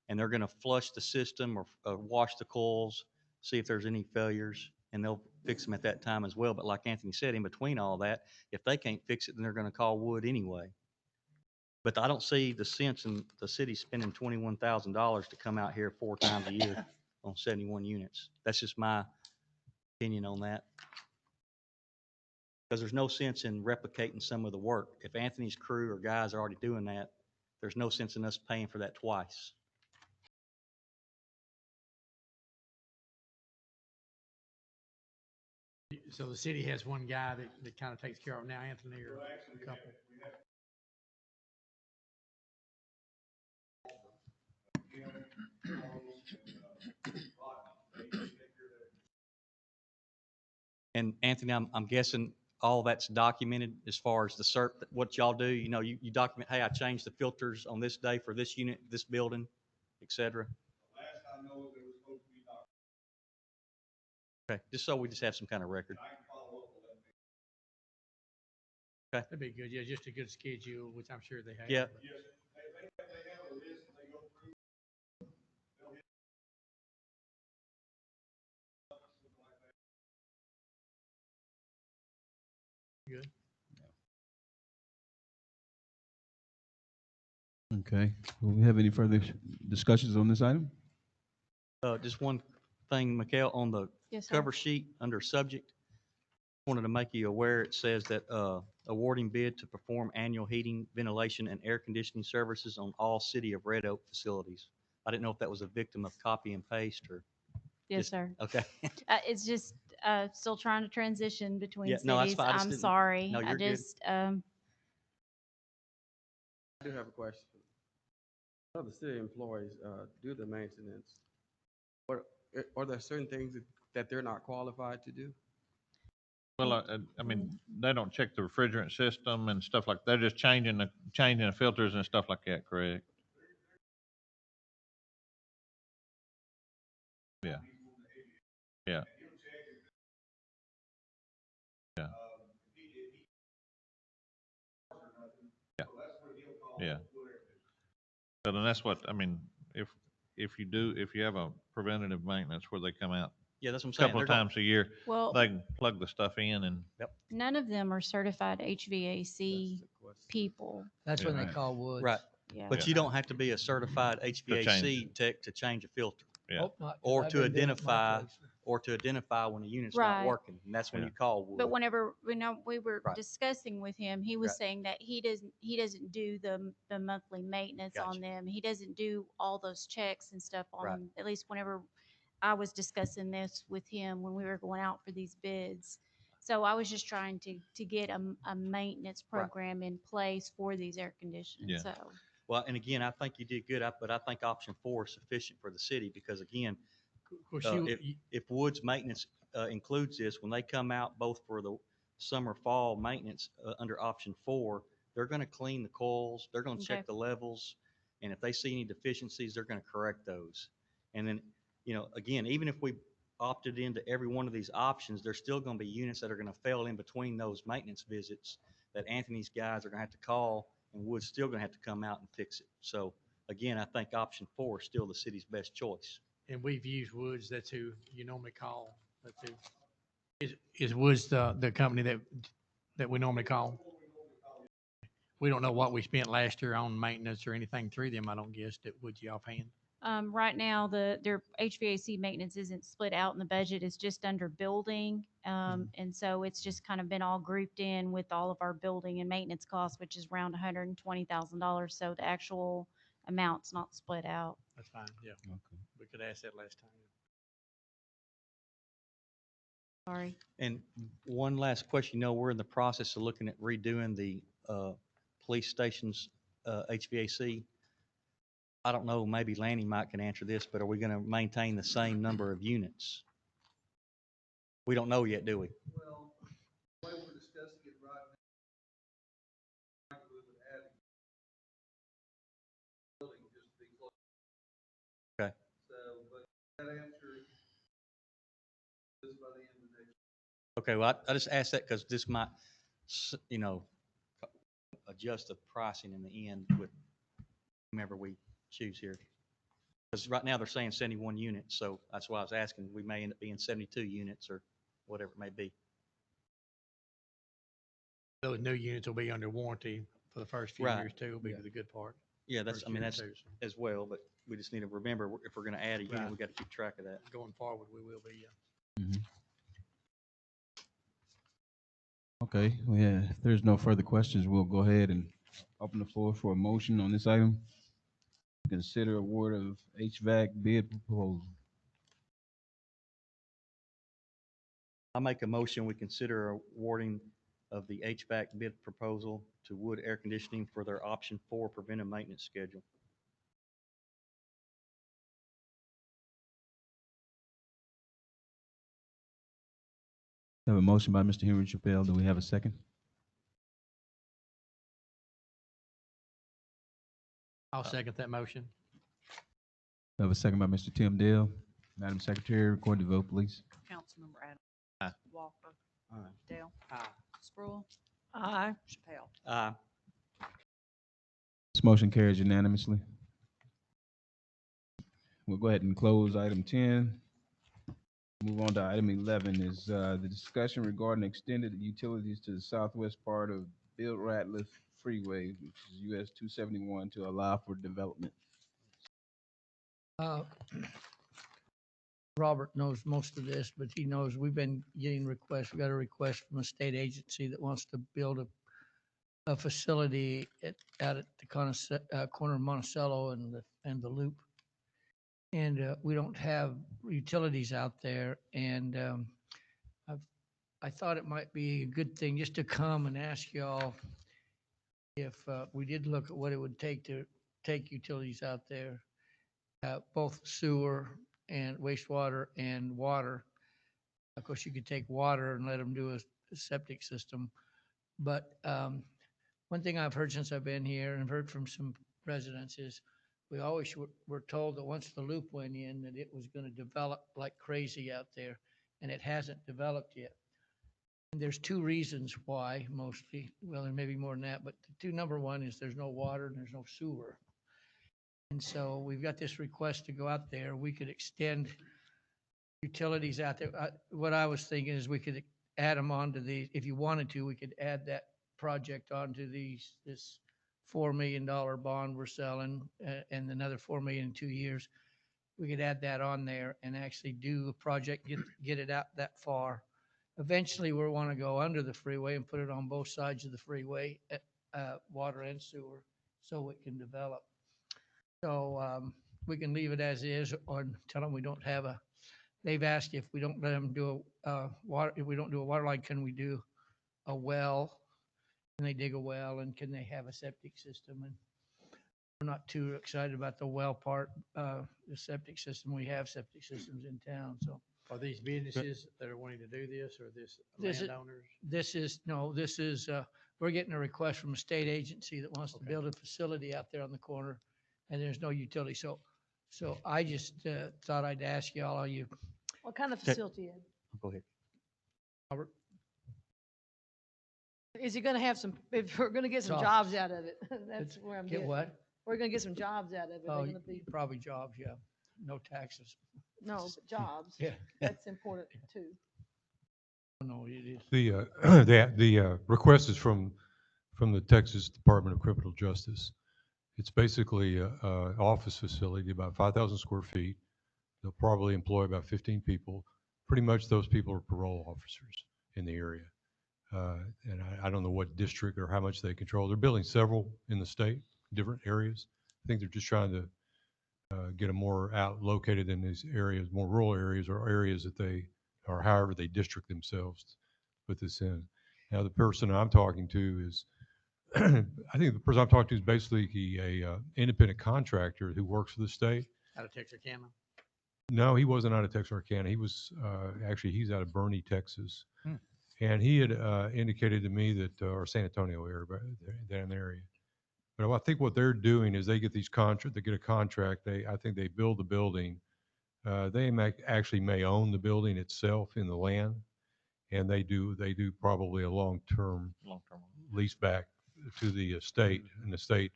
and they're going to flush the system or wash the coils, see if there's any failures, and they'll fix them at that time as well. But like Anthony said, in between all that, if they can't fix it, then they're going to call Wood anyway. But I don't see the sense in the city spending $21,000 to come out here 4 times a year on 71 units. That's just my opinion on that. Because there's no sense in replicating some of the work. If Anthony's crew or guys are already doing that, there's no sense in us paying for that twice. So the city has one guy that kind of takes care of it now, Anthony, or a couple? And Anthony, I'm guessing all that's documented as far as what y'all do. You know, you document, hey, I changed the filters on this day for this unit, this building, et cetera. Last I know, there was supposed to be doctors. Okay, just so we just have some kind of record. I can follow up with that. That'd be good, yeah, just a good schedule, which I'm sure they have. Yeah. Yes, they have a list that they go through. Good. Okay. Do we have any further discussions on this item? Just one thing, Mikhail, on the Yes, sir. cover sheet under subject, wanted to make you aware, it says that awarding bid to perform annual heating, ventilation, and air conditioning services on all City of Red Oak facilities. I didn't know if that was a victim of copy and paste or. Yes, just- sir. Okay. It's just, still trying to transition between Yeah, no, that's cities. fine. I just I'm didn't- sorry. no, I you're good. just, I do have a question. How the city employees do the maintenance? What, are there certain things that they're not qualified to do? Well, I mean, they don't check the refrigerant system and stuff like, they're just changing the filters and stuff like that, correct? Yeah. Yeah. Yeah. Yeah. But then that's what, I mean, if you have a preventative maintenance where they come out Yeah, that's what I'm a saying. couple of They're gonna- times a year, well, they can plug the stuff in and, none of them are certified HVAC That's the question. people. That's when they Right. call Woods. Right, Yeah. but you don't have to be a certified HVAC tech to change a filter. yeah. Hope not, 'cause Or I've to been doing it at my identify- place. Or to identify when the unit's not Right. working, and that's when Yeah. you call Wood. But whenever, we were Right. discussing with him, he was Right. saying that he doesn't do the monthly maintenance Gotcha. on them. He doesn't do all those checks and stuff on Right. them, at least whenever I was discussing this with him when we were going out for these bids. So I was just trying to get a maintenance Right. program in place for these air conditioners, Yeah. so. Well, and again, I think you did good, but I think option 4 is sufficient for the city, because again, Of course, if Woods Maintenance includes this, when they come out both for the summer, fall maintenance under option 4, they're going to clean the coils, they're going to Okay. check the levels, and if they see any deficiencies, they're going to correct those. And then, again, even if we opted into every one of these options, there's still going to be units that are going to fail in between those maintenance visits that Anthony's guys are going to have to call, and Wood's still going to have to come out and fix it. So again, I think option 4 is still the city's best choice. and we've used Woods, that's who you normally call. That's who. Is Woods the company that we normally call? We don't know what we spent last year on maintenance or anything through them, I don't guess, that Woods you offhand. Right now, their HVAC maintenance isn't split out in the budget. It's just under building. And so it's just kind of been all grouped in with all of our building and maintenance costs, which is around $120,000. So the actual amount's not split out. That's fine, yeah. Okay. We could ask that last time. Sorry. And one last question, we're in the process of looking at redoing the police station's HVAC. I don't know, maybe Lanny might can answer this, but are we going to maintain the same number of units? We don't know yet, do we? Well, the way we're discussing it right now, we would add building just to be close. Okay. So, but that answer is by the end of the next. Okay, well, I just asked that because this might, adjust the pricing in the end with whomever we choose here. Because right now they're saying 71 units, so that's why I was asking. We may end up being 72 units or whatever it may be. Those new units will be under warranty for the first few Right. years too, will be Yeah. the good part. Yeah, that's, First I mean, year or that's two, so as well, but we just need to remember, if we're going to add a unit, Right. we got to keep track of that. Going forward, we will be, yeah. Okay, well, yeah, if there's no further questions, we'll go ahead and open the floor for a motion on this item. Consider award of HVAC bid proposal. I make a motion, we consider awarding of the HVAC bid proposal to Wood Air Conditioning for their option 4 preventive maintenance schedule. I have a motion by Mr. Henry Chappelle. Do we have a second? I'll second that motion. I have a second by Mr. Tim Dale. Madam Secretary, record the vote, please. Councilmember Adams. Aye. Walker. Aye. Dale. Aye. Sproul. Aye. Chappelle. Aye. This motion carries unanimously. We'll go ahead and close item 10. Move on to item 11 is the discussion regarding extended utilities to the southwest part of Bill Ratliff Freeway, which is US 271, to allow for development. Uh, Robert knows most of this, but he knows we've been getting requests. We got a request from a state agency that wants to build a facility out at the corner of Monticello and the Loop. And we don't have utilities out there. And I thought it might be a good thing just to come and ask y'all if we did look at what it would take to take utilities out there, both sewer and wastewater and water. Of course, you could take water and let them do a septic system. But one thing I've heard since I've been here and I've heard from some residents is we always were told that once the loop went in, that it was going to develop like crazy out there, and it hasn't developed yet. And there's two reasons why, mostly. Well, there may be more than that, but number one is there's no water and there's no sewer. And so we've got this request to go out there. We could extend utilities out there. What I was thinking is we could add them onto the, if you wanted to, we could add that project onto this $4 million bond we're selling, and another $4 million in 2 years. We could add that on there and actually do a project, get it out that far. Eventually, we want to go under the freeway and put it on both sides of the freeway, water and sewer, so it can develop. So we can leave it as is, or tell them we don't have a. They've asked if we don't let them do a water. If we don't do a water line, can we do a well? Can they dig a well, and can they have a septic system? And we're not too excited about the well part. The septic system, we have septic systems in town, so. Are these businesses that are wanting to do this, or this This is- landowners? This is, we're getting a request from a state agency that wants to Okay. build a facility out there on the corner, and there's no utility. So I just thought I'd ask y'all, are you, What kind of facility? Go ahead. Robert? Is it gonna have some, if we're gonna get some Jobs. jobs out of it? That's where I'm Get getting. what? We're gonna get some jobs out of it. They're Oh, gonna be, probably jobs, yeah. No taxes. no, but jobs. Yeah. That's important too. No, it is. The request is from the Texas Department of Criminal Justice. It's basically a office facility, about 5,000 square feet. They'll probably employ about 15 people. Pretty much those people are parole officers in the area. And I don't know what district or how much they control. They're building several in the state, different areas. I think they're just trying to get them more out located in these areas, more rural areas, or areas that they, or however they district themselves to put this in. Now, the person I'm talking to is, I think the person I'm talking to is basically a independent contractor who works for the state. Out of Texarkana? No, he wasn't out of Texarkana. He was, actually, he's out of Bernie, Texas. Hmm. And he had indicated to me that, or San Antonio area, but that area. But I think what they're doing is they get these they get a contract. I think they build the building. They actually may own the building itself in the land, and they do probably a long-term lease back to the state. And the state,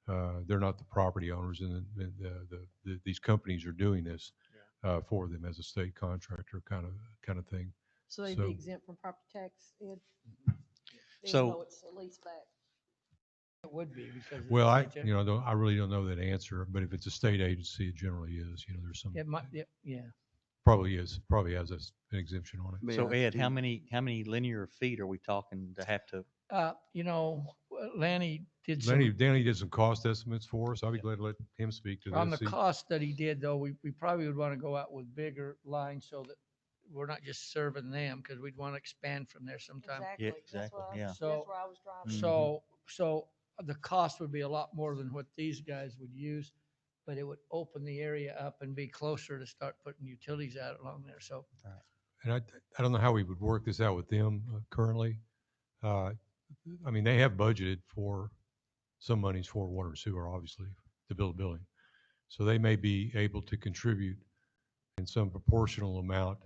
they're not the property owners, and these companies are doing this for them as a state contractor kind of thing. So they'd So- be exempt from property tax, Ed? So- Even though it's a lease back. It would be because. it's Well, like that. I really don't know that answer, but if it's a state agency, it generally is. There's some, It might, yeah. probably has an exemption on it. May So I Ed, how speak? many linear feet are we talking to have to? Lanny did Danny did some cost estimates for us. I'll be glad to let him speak to on the this. cost that he did, though, we probably would want to go out with bigger lines so that we're not just serving them, because we'd want to expand from there sometime. Yeah, That's exactly, what I- yeah. That's So- where I was driving. Mhm. So the cost would be a lot more than what these guys would use, but it would open the area up and be closer to start putting utilities out along there. So And I don't know how we would work this out with them currently. I mean, they have budgeted for some monies for water and sewer, obviously, to build a building. So they may be able to contribute in some proportional amount,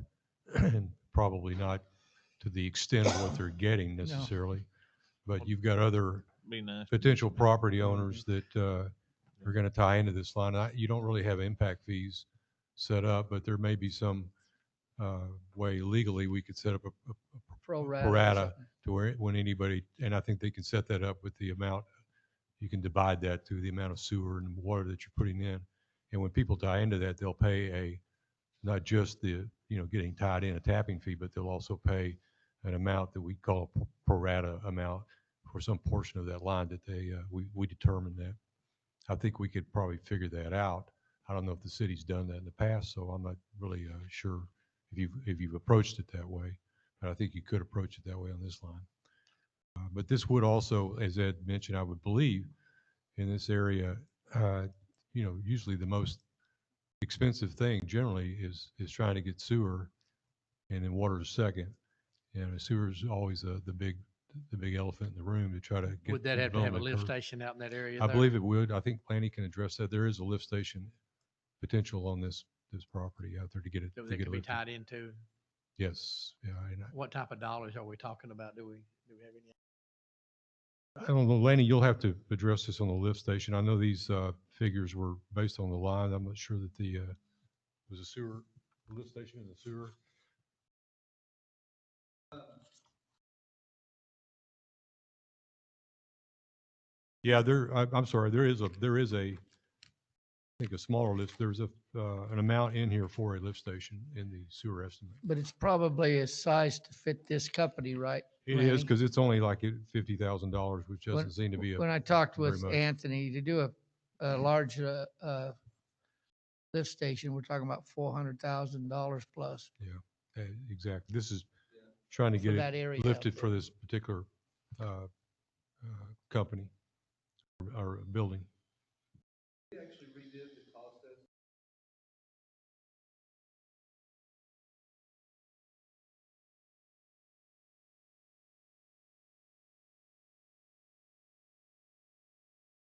and probably not to the extent of what they're getting necessarily. But you've got other Be nice. potential property owners that are going to tie into this line. You don't really have impact fees set up, but there may be some way legally we could set up a pro pro rata to where, when anybody, and I think they can set that up with the amount, you can divide that through the amount of sewer and water that you're putting in. And when people tie into that, they'll pay not just the, getting tied in a tapping fee, but they'll also pay an amount that we call a pro rata amount for some portion of that line that we determine that. I think we could probably figure that out. I don't know if the city's done that in the past, so I'm not really sure if you've approached it that way. But I think you could approach it that way on this line. But this would also, as Ed mentioned, I would believe, in this area, usually the most expensive thing generally is trying to get sewer, and then water is second. And sewer is always the big elephant in the room to try to get. Would that the have to have a development lift curve. station out in that area I there? believe it would. I think Planning can address that. There is a lift station potential on this property out there to get it. That to they get could be lifted. tied into? Yes, yeah. What type of dollars are we talking about? Do we have any? I don't know, Laney, you'll have to address this on the lift station. I know these figures were based on the line. I'm not sure that was a sewer, lift station in the sewer. Yeah, I'm sorry, there is I think a smaller lift, there's an amount in here for a lift station in the sewer estimate. But it's probably a size to fit this company, right? It Lanny? is, because it's only like $50,000, which When- doesn't seem to be When I talked very with much. Anthony, to do a large lift station, we're talking about $400,000 plus Exactly. This is trying to for get that it area out lifted there. for this particular company or building. We actually redid the cost estimate.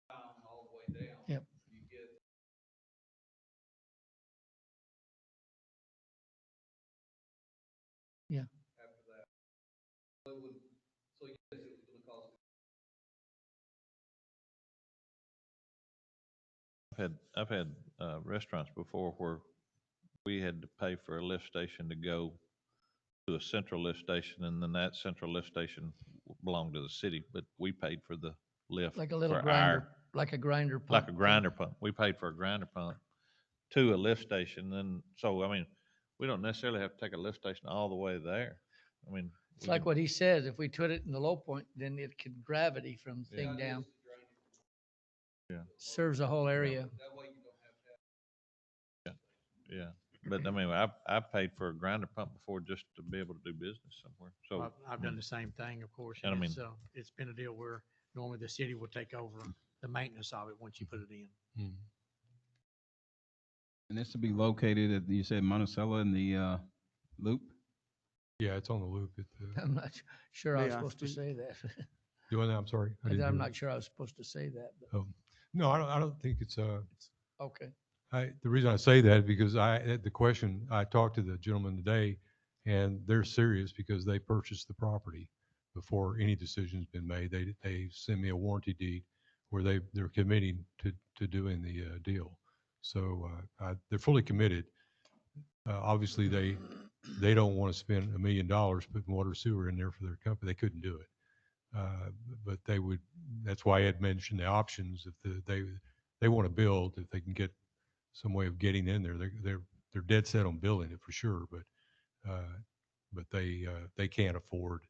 All the way down. Yep. You get. Yeah. After that. So yes, it was gonna cost. I've had restaurants before where we had to pay for a lift station to go to a central lift station, and then that central lift station belonged to the city, but we paid for the lift. Like a little for grinder, like a grinder pump. Like a grinder pump. We paid for a grinder pump to a lift station, and so, I mean, we don't necessarily have to take a lift station all the way there. I mean. It's we like can- what he says, if we put it in the low point, then it can gravity from the thing Yeah. down. Yeah. Serves the whole area. That way you don't have to have. Yeah, but I mean, I paid for a grinder pump before just to be able to do business somewhere, so. I've done the same thing, of course. And I mean- It's been a deal where normally the city will take over the maintenance of it once you put it in. And this to be located at, you said Monticello in the loop? Yeah, it's on the loop. I'm not sure I was May I supposed to speak? say that. Doing that, I'm sorry. I didn't I'm hear not you. sure I was supposed to say that, but, Oh, no, I don't think it's, okay. the reason I say that is because the question, I talked to the gentleman today, and they're serious because they purchased the property before any decision's been made. They send me a warranty deed where they're committing to doing the deal. So they're fully committed. Obviously, they don't want to spend $1 million putting water sewer in there for their company. They couldn't do it. But they would, that's why Ed mentioned the options. If they want to build, if they can get some way of getting in there, they're dead set on building it for sure, but they can't afford,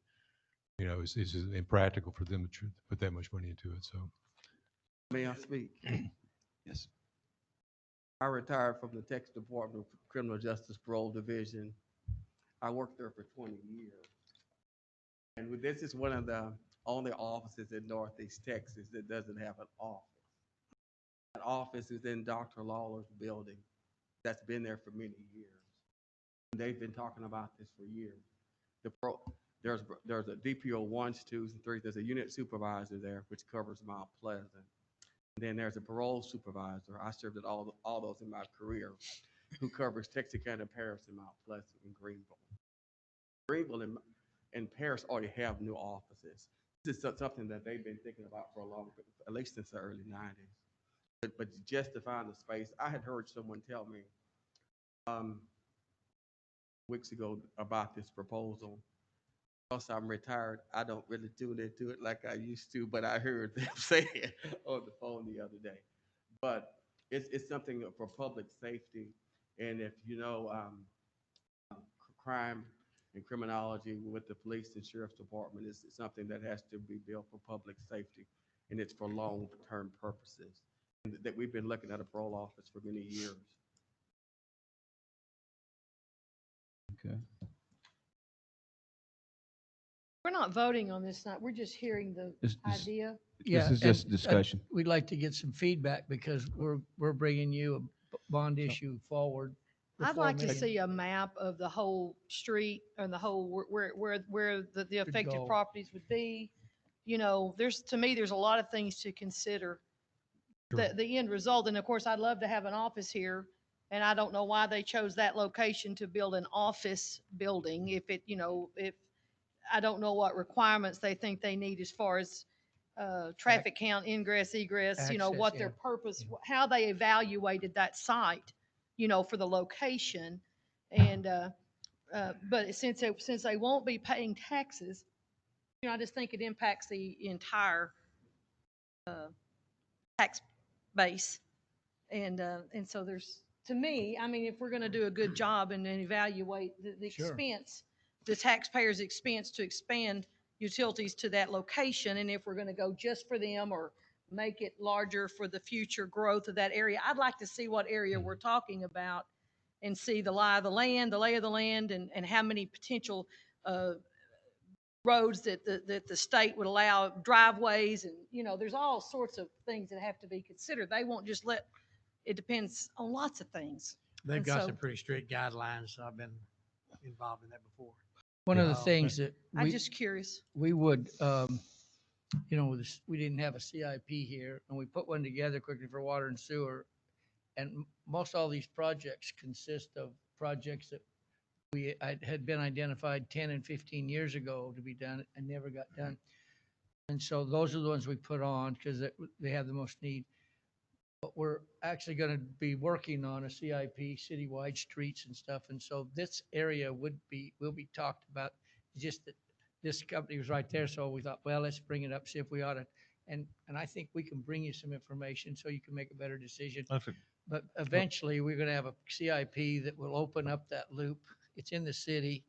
it's impractical for them to put that much money into it, so. May I speak? Yes. I retired from the Texas Department of Criminal Justice Parole Division. I worked there for 20 years. And this is one of the only offices in Northeast Texas that doesn't have an office. That office is in Dr. Lawler's building. That's been there for many years. They've been talking about this for years. There's a DPO 1s, 2s, and 3s. There's a unit supervisor there, which covers Mount Pleasant. And then there's a parole supervisor. I served at all those in my career, who covers Texarkana, Paris, and Mount Pleasant, and Greenville. Greenville and Paris already have new offices. This is something that they've been thinking about for a long, at least since the early 90s. But just to find the space, I had heard someone tell me weeks ago about this proposal. because I'm retired, I don't really tune into it like I used to, but I heard them say it on the phone the other day. But it's something for public safety. And if you know, crime and criminology with the police and sheriff's department is something that has to be built for public safety, and it's for long-term purposes. And that we've been looking at a parole office for many years. Okay. We're not voting on this tonight. We're just hearing the This idea. this is just discussion. We'd like to get some feedback because we're bringing you a bond issue forward. the I'd 4 like to million. see a map of the whole street and the whole, where the affected go. properties would be. You know, to me, there's a lot of things to consider. The end result, and of course, I'd love to have an office here, and I don't know why they chose that location to build an office building. If it, if, I don't know what requirements they think they need as far as traffic count, ingress, egress, what Access, their yeah. purpose, how they evaluated that site, for the location. And, but since they won't be paying taxes, I just think it impacts the entire tax base. And so to me, I mean, if we're going to do a good job and then evaluate the Sure. expense, the taxpayer's expense to expand utilities to that location, and if we're going to go just for them or make it larger for the future growth of that area, I'd like to see what area we're talking about and see the lay of the land, and how many potential roads that the state would allow, driveways, and, there's all sorts of things that have to be considered. They won't just it depends on lots of things. They've And got so- some pretty strict guidelines. I've been involved in that before. One of the Yeah. things that I'm just curious. we would, we didn't have a CIP here, and we put one together quickly for water and sewer. And most all these projects consist of projects that had been identified 10 and 15 years ago to be done and never got done. And so those are the ones we put on because they have the most need. But we're actually going to be working on a CIP, citywide streets and stuff. And so this area will be talked about. It's just that this company was right there. So we thought, well, let's bring it up, see if we ought to. And I think we can bring you some information so you can make a better decision. But eventually, we're going to have a CIP that will open up that loop. It's in the city,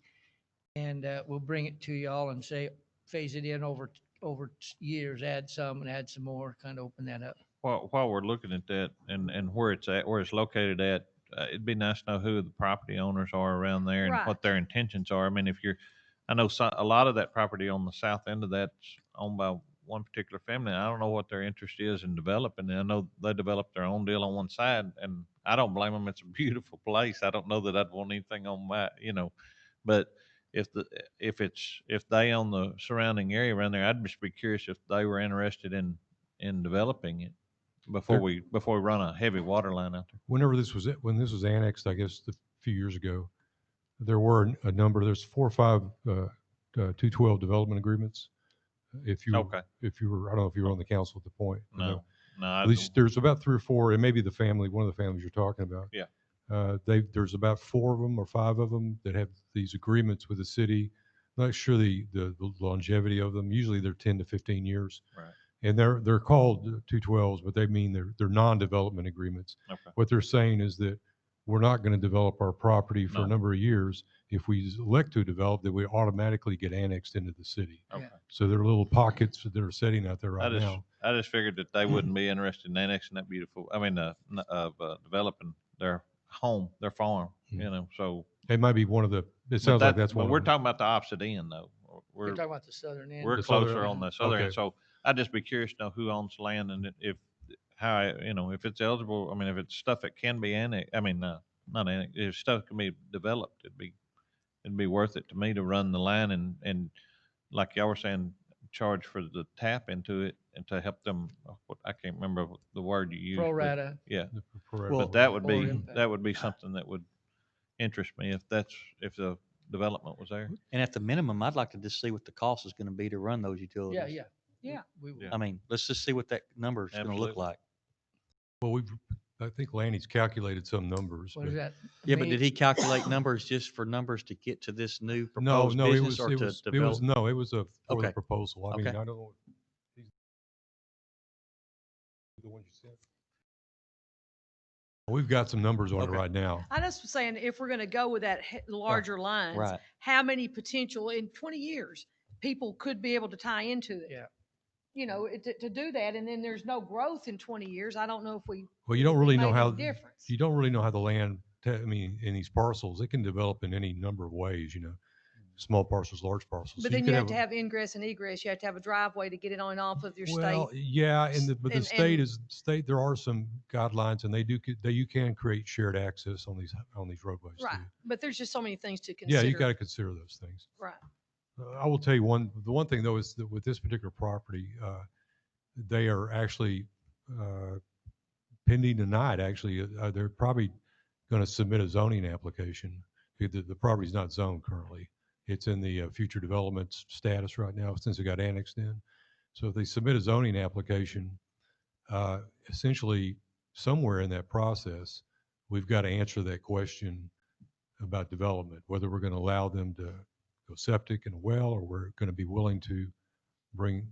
and we'll bring it to y'all and say, phase it in over years, add some and add some more, kind of open that up. While we're looking at that and where it's at, where it's located at, it'd be nice to know who the property owners are around there and Right. what their intentions are. I mean, I know a lot of that property on the south end of that's owned by one particular family. I don't know what their interest is in developing. I know they developed their own deal on one side, and I don't blame them. It's a beautiful place. I don't know that I'd want anything on my, but if they own the surrounding area around there, I'd just be curious if they were interested in developing it before we run a heavy water line out there. When this was annexed, I guess a few years ago, there were a number, there's 4 or 5 212 development agreements. If you Okay. I don't know if you were on the council at the point. you know. No, At least there's about 3 or 4, and maybe one of the families you're talking about. Yeah. There's about 4 of them or 5 of them that have these agreements with the city. Not sure the longevity of them. Usually they're 10 to 15 years. Right. And they're called 212s, but they mean they're non-development agreements. Okay. What they're saying is that we're not going to develop our property for No. a number of years. If we elect to develop, that we automatically get annexed into the city. Okay. So there are little pockets that are sitting out there right now. I just figured that they wouldn't be interested in annexing that beautiful, developing their home, their farm, so. It might be one of the, it sounds like that's one of We're them. talking about the opposite end though. We're talking about the southern end. We're The southern closer end. on the southern Okay. end, so I'd just be curious to know who owns land and if it's eligible, I mean, if it's stuff that can be annexed, not annexed, if stuff can be developed, it'd be worth it to me to run the line and like y'all were saying, charge for the tap into it and to help them, I can't remember the word you used. Pro but- rata. Yeah, Correct. but that would Or be, impact. that would be something that would interest me if the development was there. And at the minimum, I'd like to just see what the cost is going to be to run those utilities. Yeah. Yeah. We Yeah. I mean, let's just see what that number is going to look Absolutely. like. Well, I think Lanny's calculated some numbers. What is but- that? Yeah, but Me- did he calculate numbers just for numbers to get to this new No, proposed no, business or to it was, develop? no, it was for the Okay. proposal. I mean, Okay. I don't know. The one you sent? We've got some numbers on it Okay. right now. I just was saying, if we're gonna go with that larger lines, Right. how many potential, in 20 years, people could be able to tie into it? Yeah. You know, to do that, and then there's no growth in 20 years, I don't know if we. Well, you don't if it really know made how, any difference. you don't really know how the land, I mean, in these parcels, it can develop in any number of ways, small parcels, large parcels. But So then you have a- to have ingress and egress, you have to have a driveway to get it on and off of your Well, state. yeah, but the and- state and- there are some guidelines and you can create shared access on these roadways Right, too. but there's just so many things to Yeah, consider. you got to consider those things. Right. I will tell you the one thing though is that with this particular property, they are actually pending tonight, actually, they're probably going to submit a zoning application. The property's not zoned currently. It's in the future development status right now since it got annexed in. So if they submit a zoning application, essentially somewhere in that process, we've got to answer that question about development, whether we're going to allow them to go septic and a well, or we're going to be willing to bring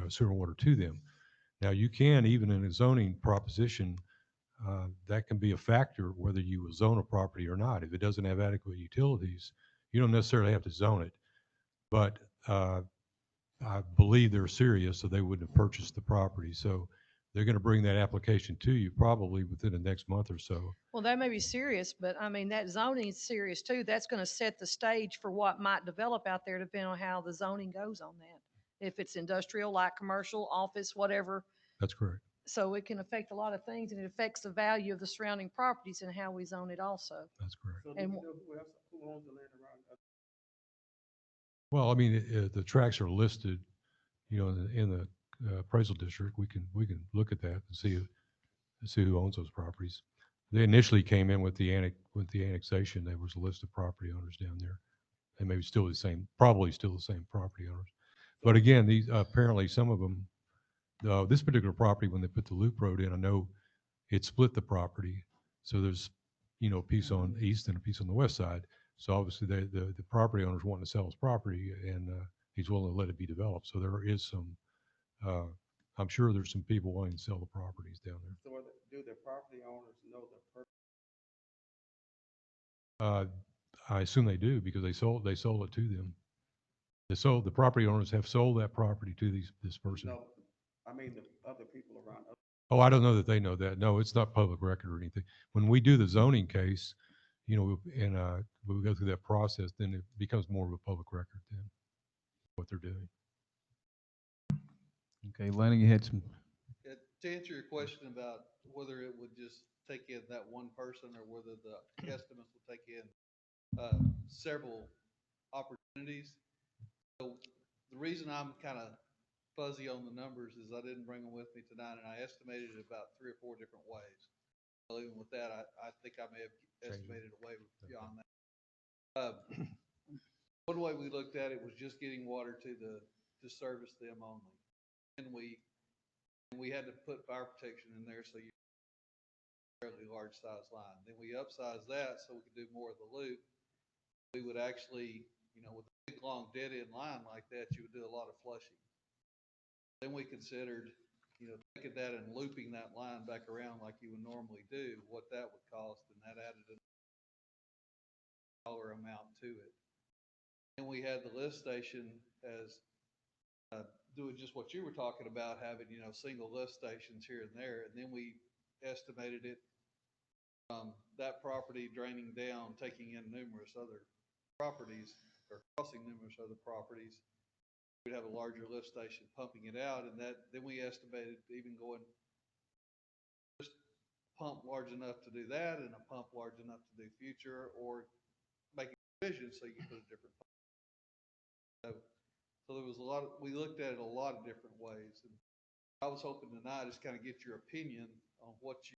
sewer and water to them. Now, you can, even in a zoning proposition, that can be a factor whether you will zone a property or not. If it doesn't have adequate utilities, you don't necessarily have to zone it. But I believe they're serious, so they wouldn't have purchased the property. So they're going to bring that application to you probably within the next month or so. Well, that may be serious, but I mean, that zoning is serious too. That's gonna set the stage for what might develop out there depending on how the zoning goes on that. If it's industrial, light commercial, office, whatever. That's correct. So it can affect a lot of things, and it affects the value of the surrounding properties and how we zone it also. That's correct. So And do we know who owns the land around us? Well, I mean, the tracks are listed, in the appraisal district. We can look at that and see who owns those properties. They initially came in with the annexation. There was a list of property owners down there. They may be probably still the same property owners. But again, these apparently some of them, this particular property, when they put the loop road in, I know it split the property. So there's, a piece on the east and a piece on the west side. So obviously the property owner's wanting to sell his property, and he's willing to let it be developed. So there is some, I'm sure there's some people wanting to sell the properties down there. So do the property owners know the person? I assume they do because they sold it to them. The property owners have sold that property to this person. No, I mean the other people around us. Oh, I don't know that they know that. No, it's not public record or anything. When we do the zoning case, and when we go through that process, then it becomes more of a public record then, what they're doing. Okay, Lanny, you had some, To answer your question about whether it would just take in that one person or whether the estimates will take in several opportunities. So the reason I'm kind of fuzzy on the numbers is I didn't bring them with me tonight, and I estimated it about 3 or 4 different ways. So even with that, I think I may have estimated away beyond that. One way we looked at it was just getting water to service them only. And we had to put fire protection in there, so you fairly large size line. Then we upsized that so we could do more of the loop. We would actually, with a big long dead end line like that, you would do a lot of flushing. Then we considered, taking that and looping that line back around like you would normally do, what that would cost, and that added a dollar amount to it. And we had the lift station as doing just what you were talking about, having, single lift stations here and there. And then we estimated it, that property draining down, taking in numerous other properties or crossing numerous other properties. We'd have a larger lift station pumping it out, and then we estimated even going just pump large enough to do that and a pump large enough to do future, or make a provision so you can put a different pump. So there was we looked at it a lot of different ways. And I was hoping tonight just kind of get your opinion on what you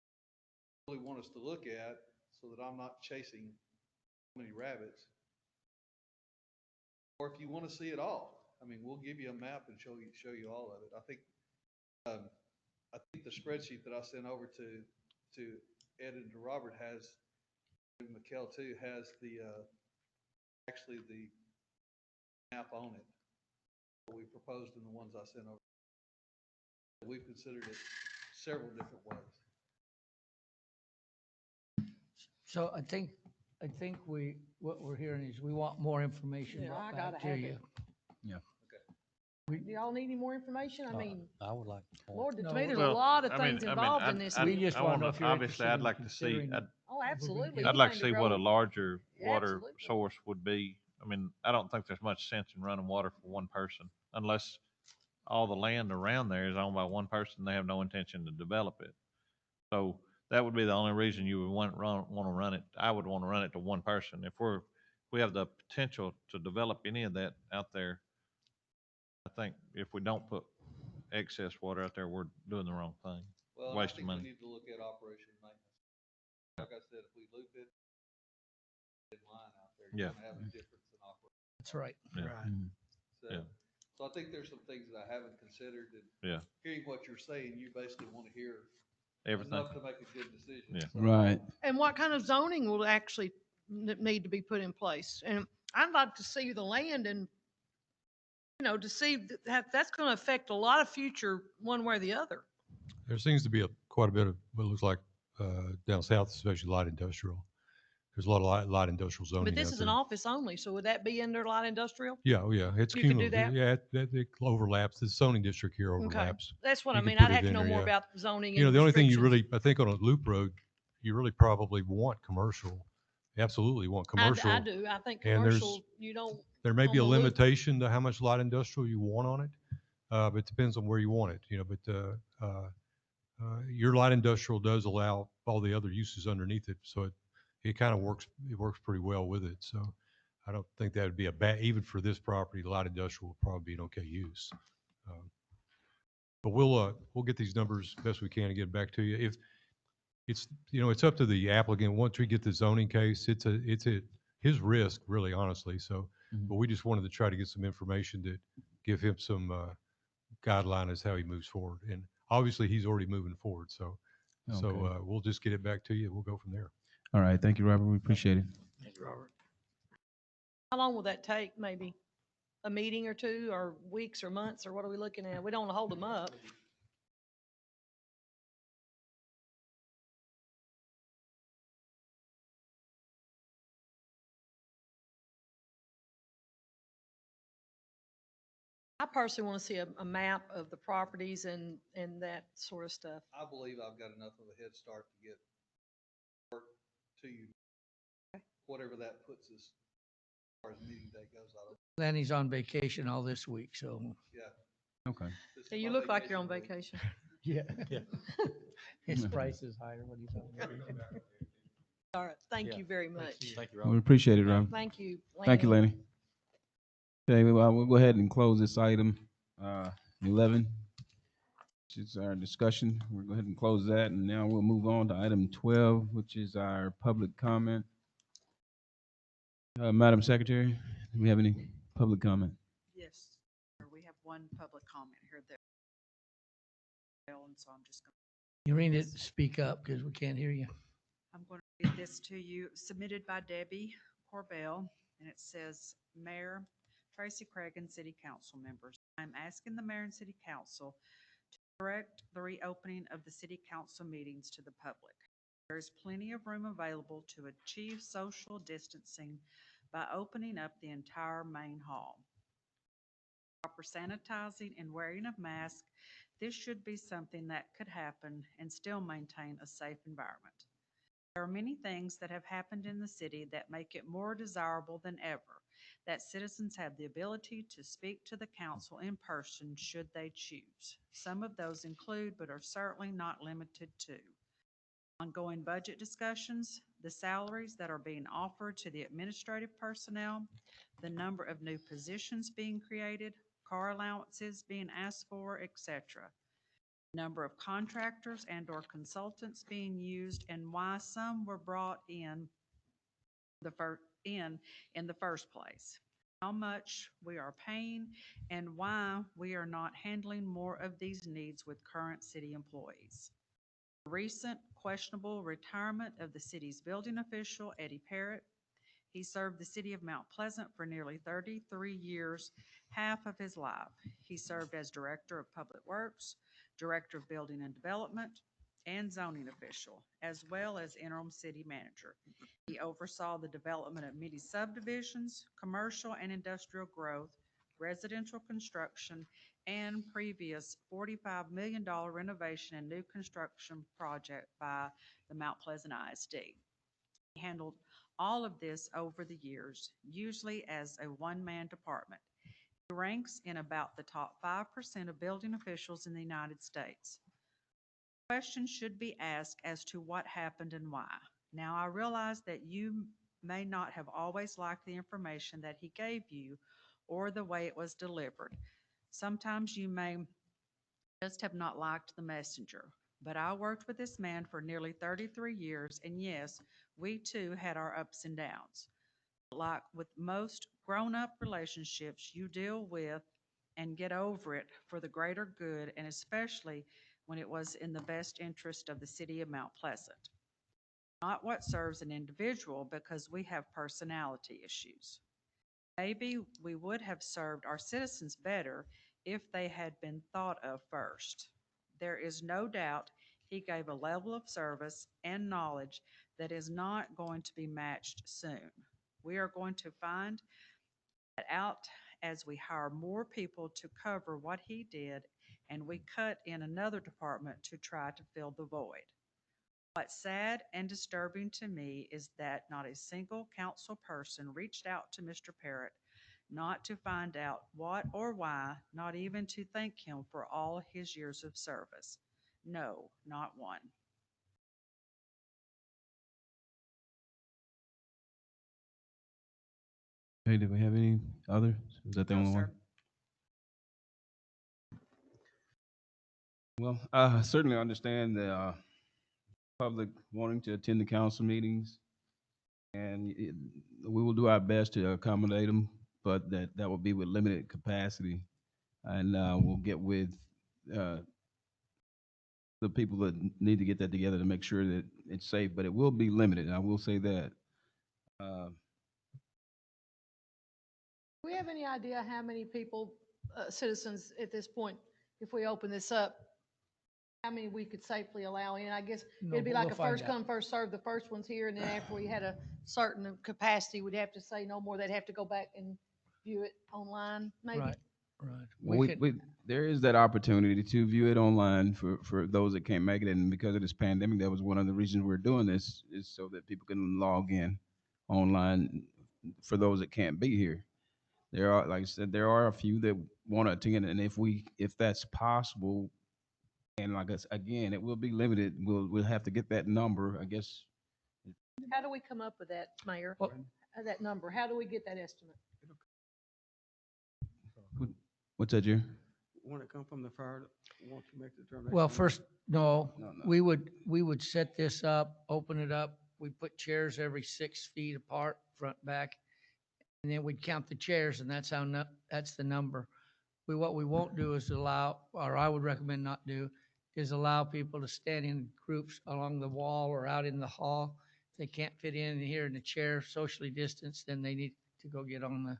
really want us to look at so that I'm not chasing so many rabbits. Or if you want to see it all, I mean, we'll give you a map and show you all of it. I think the spreadsheet that I sent over to Ed and Robert has, and McKell too, has the, actually the map on it. That we proposed in the ones I sent over. We've considered it several different ways. So I think what we're hearing is we want more information Yeah, brought I gotta back to have you. it. Do y'all need any more information? I mean, I would like. more. Lord, to No, me, there's a Well, lot of I mean- things I mean, involved I- in this. I- We just wanna know wanna- if you're obviously, interested I'd in like to see, considering I'd, Oh, absolutely. I'd like to anything see what a grow. larger Yeah, water absolutely. source would be. I mean, I don't think there's much sense in running water for one person unless all the land around there is owned by one person. They have no intention to develop it. So that would be the only reason you would want to run it. I would want to run it to one person. If we have the potential to develop any of that out there, I think if we don't put excess water out there, we're doing the wrong thing. Well, and I Waste of think we money. need to look at operation and maintenance. Like I said, if we loop it in line out there, Yeah. you're gonna have a difference in operation. That's right. Yeah. Right. Yeah. So I think there's some things that I haven't considered, and Yeah. hearing what you're saying, you basically want to hear Everything. enough to make a good decision. Yeah. So- Right. And what kind of zoning will actually need to be put in place? And I'd like to see the land and, to see that's going to affect a lot of future one way or the other. There seems to be quite a bit of what looks like down south, especially light industrial. There's a lot of light industrial zoning But this out is an there. office only, so would that be under light industrial? Yeah, oh yeah, it's You could do cumulative. that? Yeah, it overlaps. The zoning district here Okay. overlaps. That's what You I could mean. put I'd it have to in know there, more yeah. about zoning You know, and the only thing you restrictions. really, I think on a loop road, you really probably want commercial. Absolutely want commercial. I do. I think and there's- commercial, you don't, There may be on a the loop. limitation to how much light industrial you want on it, but it depends on where you want it, but your light industrial does allow all the other uses underneath it, so it kind of works pretty well with it. So I don't think that would be a bad, even for this property, light industrial will probably be an okay use. But we'll get these numbers best we can and get back to you. If it's up to the applicant. Once we get the zoning case, it's at his risk, really, honestly. So, but we just wanted to try to get some information to give him some guideline as how he moves forward. And obviously, he's already moving forward. So Okay. we'll just get it back to you. We'll go from there. All right. Thank you, Robert. We appreciate it. Thank you, Robert. How long will that take? Maybe a meeting or two, or weeks or months, or what are we looking at? We don't want to hold them up. I personally want to see a map of the properties and that sort of stuff. I believe I've got enough of a head start to get work to you. Whatever that puts us, as far as meeting day goes, I don't, Lanny's on vacation all this week, so. yeah. Okay. This is Yeah, you my look like you're on week. vacation. Yeah. Yeah. His price is higher when he's on vacation. All right, thank Yeah. you very much. Thank you, We Robert. appreciate it, Robert. Thank you. Thank you, Lenny. Okay, we'll go ahead and close this item, 11, which is our discussion. We'll go ahead and close that, and now we'll move on to item 12, which is our public comment. Madam Secretary, do we have any public comment? Yes, sir, we have one public comment here that, and so I'm just going You need to speak up because we can't hear you. I'm going to read this to you, submitted by Debbie Corbell, and it says, Mayor Tracy Cragen, City Council members, I'm asking the mayor and city council to direct the reopening of the city council meetings to the public. There is plenty of room available to achieve social distancing by opening up the entire main hall. Proper sanitizing and wearing of masks, this should be something that could happen and still maintain a safe environment. There are many things that have happened in the city that make it more desirable than ever that citizens have the ability to speak to the council in person should they choose. Some of those include, but are certainly not limited to, ongoing budget discussions, the salaries that are being offered to the administrative personnel, the number of new positions being created, car allowances being asked for, etc. Number of contractors and/or consultants being used, and why some were brought in the first place. How much we are paying, and why we are not handling more of these needs with current city employees. Recent questionable retirement of the city's building official, Eddie Parrott. He served the city of Mount Pleasant for nearly 33 years, half of his life. He served as Director of Public Works, Director of Building and Development, and zoning official, as well as interim city manager. He oversaw the development of many subdivisions, commercial and industrial growth, residential construction, and previous $45 million renovation and new construction project by the Mount Pleasant ISD. He handled all of this over the years, usually as a one-man department. He ranks in about the top 5% of building officials in the United States. Questions should be asked as to what happened and why. Now, I realize that you may not have always liked the information that he gave you or the way it was delivered. Sometimes you may just have not liked the messenger. But I worked with this man for nearly 33 years, and yes, we too had our ups and downs. Like with most grown-up relationships, you deal with and get over it for the greater good, and especially when it was in the best interest of the city of Mount Pleasant. Not what serves an individual, because we have personality issues. Maybe we would have served our citizens better if they had been thought of first. There is no doubt he gave a level of service and knowledge that is not going to be matched soon. We are going to find that out as we hire more people to cover what he did, and we cut in another department to try to fill the void. What's sad and disturbing to me is that not a single council person reached out to Mr. Parrott, not to find out what or why, not even to thank him for all his years of service. No, not one. Hey, do we have any others? Is that the No, only one? sir. Well, I certainly understand the public wanting to attend the council meetings, and we will do our best to accommodate them, but that will be with limited capacity. And we'll get with the people that need to get that together to make sure that it's safe, but it will be limited, I will say that. Do we have any idea how many people, citizens at this point, if we open this up, how many we could safely allow in? I guess No, it'd be but like we'll a find first out. come, first served. The first one's here, and then after we had a certain capacity, we'd have to say no more. They'd have to go back and view it online, maybe. Right, right. There is that opportunity to view it online for those that can't make it, and because of this pandemic, that was one of the reasons we're doing this, is so that people can log in online for those that can't be here. There are, like I said, there are a few that want to attend, and if that's possible, and like I said, again, it will be limited. We'll have to get that number, I guess. How do we come up with that, Mayor? Well- That number? How do we get that estimate? What's that, Jerry? Want to come from the fire, want to make the determination? Well, first, no, No. we would set this up, open it up. We put chairs every 6 feet apart, front, back. And then we'd count the chairs, and that's that's the number. What we won't do is allow, or I would recommend not do, is allow people to stand in groups along the wall or out in the hall. If they can't fit in here in the chair, socially distanced, then they need to go get on the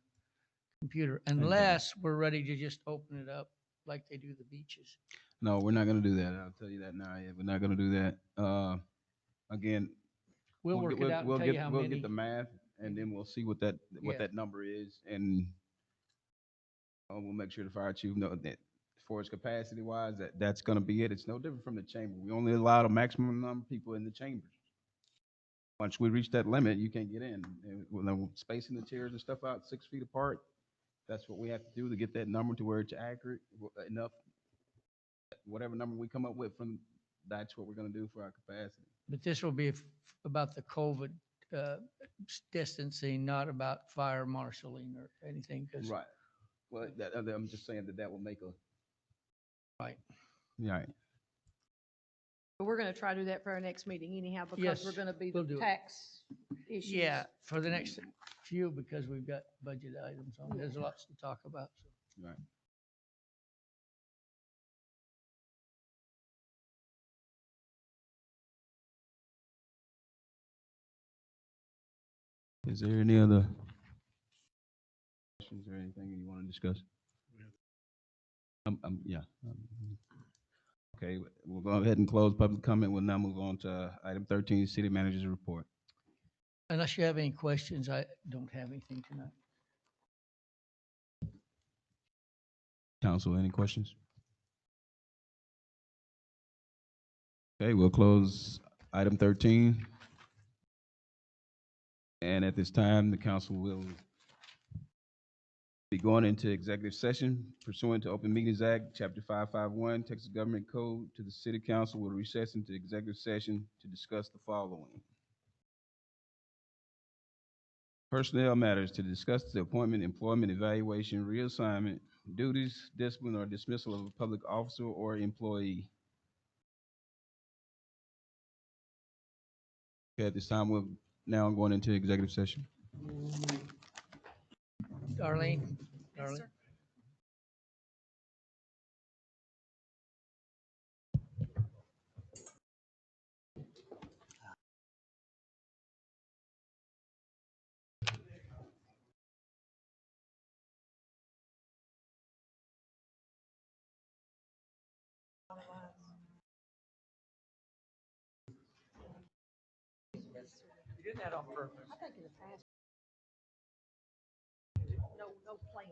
computer, unless we're ready to just open it up like they do the beaches. No, we're not gonna do that. I'll tell you that now. Yeah, we're not gonna do that. Again, We'll work it out and tell you how we'll many. get the math, and then we'll see what that Yeah. number is, and we'll make sure the fire chief know that as far as capacity wise, that's gonna be it. It's no different from the chamber. We only allow a maximum number of people in the chambers. Once we reach that limit, you can't get in. And when they're spacing the chairs and stuff out 6 feet apart, that's what we have to do to get that number to where it's accurate enough. Whatever number we come up with that's what we're gonna do for our capacity. But this will be about the COVID distancing, not about fire marshaling or anything. 'Cause- Right. Well, I'm just saying that will make a. Right. Right. But we're gonna try to do that for our next meeting anyhow, because Yes, we're gonna be we'll the do it. tax issues. Yeah, for the next few, because we've got budget items on. There's lots to talk about, so. Right. Is there any other questions or anything you want to discuss? Yeah. Okay, we'll go ahead and close public comment. We'll now move on to item 13, city manager's report. Unless you have any questions, I don't have anything tonight. Council, any questions? Okay, we'll close item 13. And at this time, the council will be going into executive session pursuant to Open Meetings Act, Chapter 551, Texas Government Code. To the city council will recess into executive session to discuss the following. Personnel matters, to discuss the appointment, employment, evaluation, reassignment, duties, discipline, or dismissal of a public officer or employee. Okay, at this time, we're now going into executive session. Darlene? Yes, Darlene? sir. You did that on purpose. I think in the past. No plan.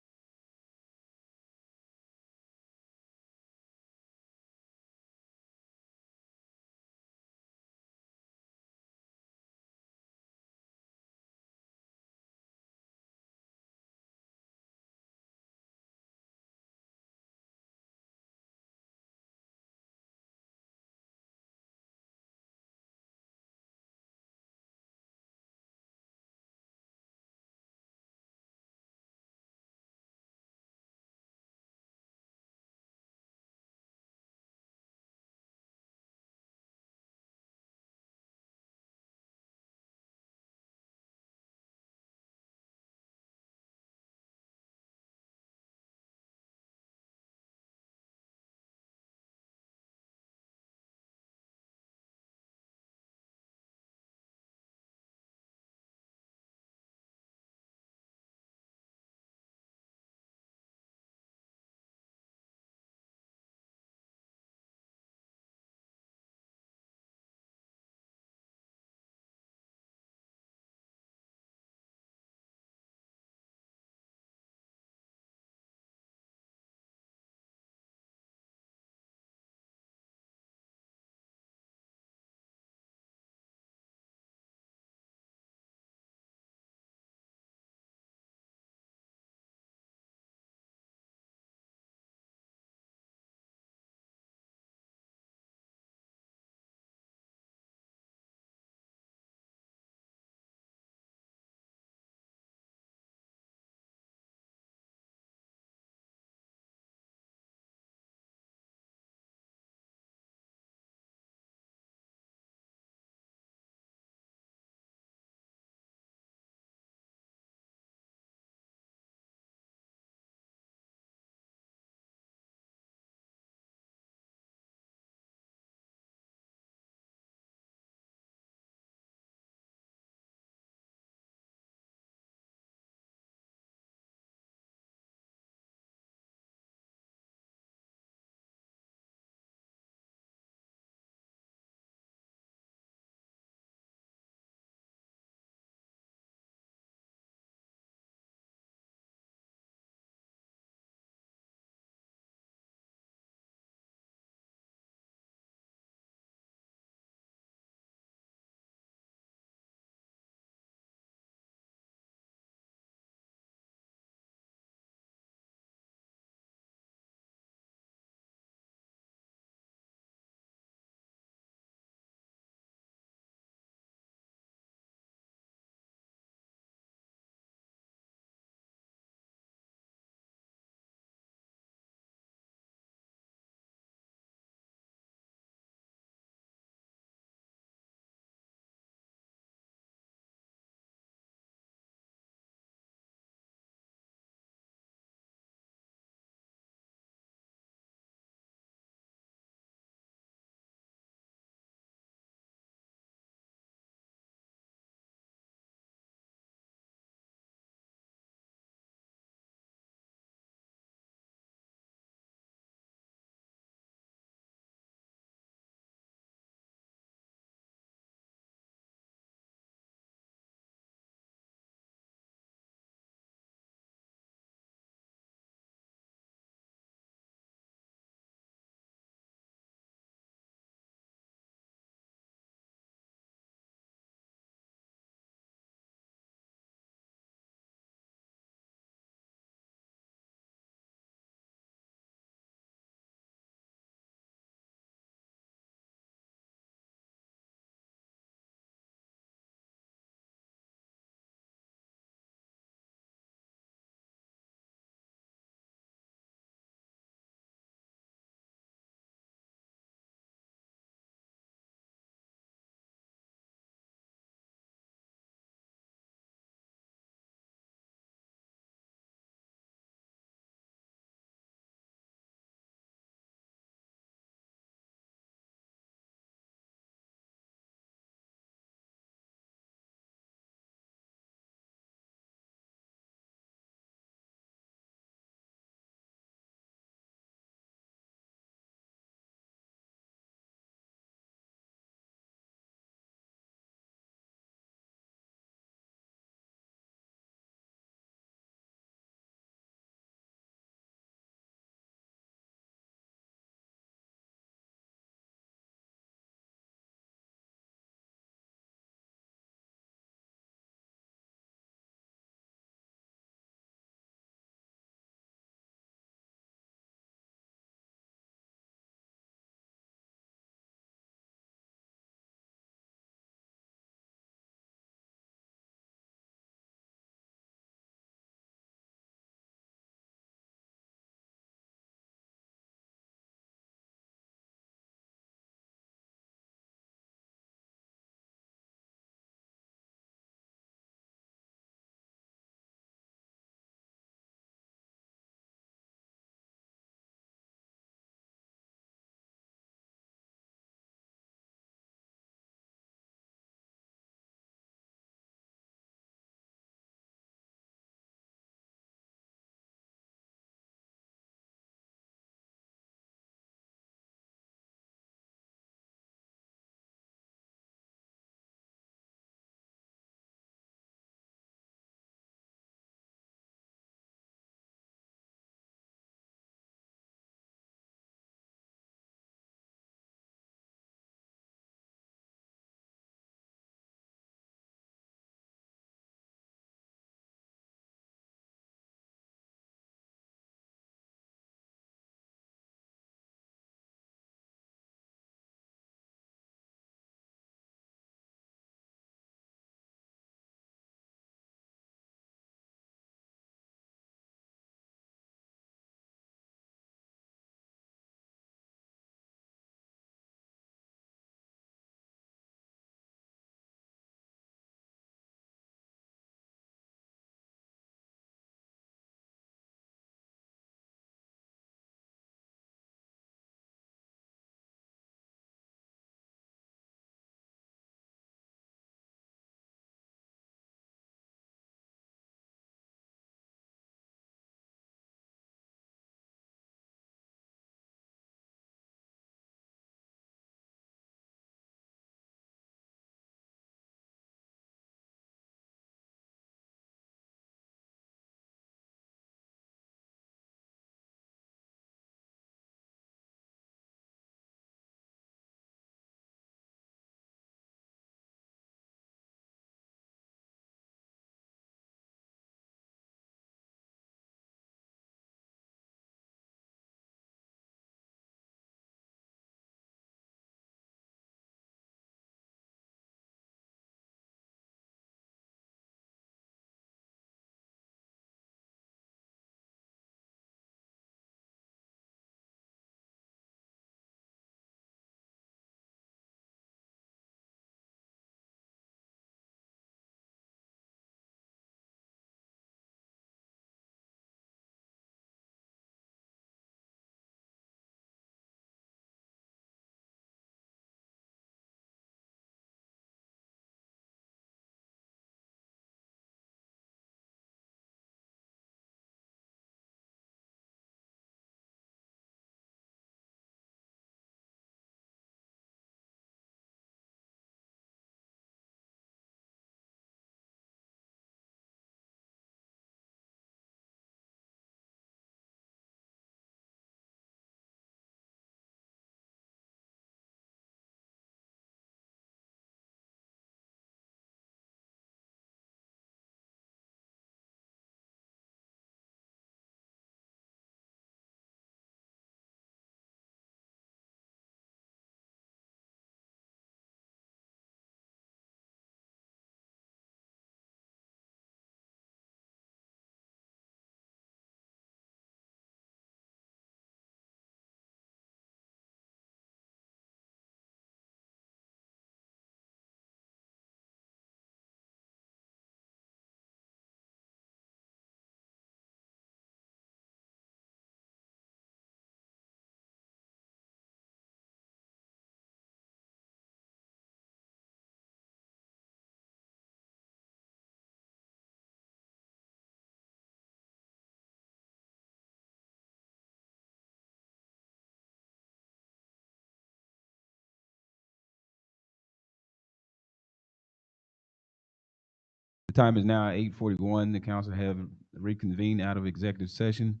time is now 8:41. The council have reconvened out of executive session.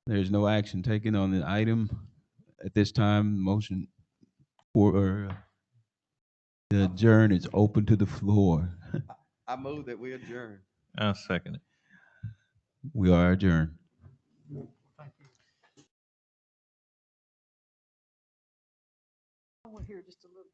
There is no action taken on the item. At this time, motion for the adjourn is open to the floor. I move that we adjourn. I'll second it. We are adjourned. I want to hear just a little bit.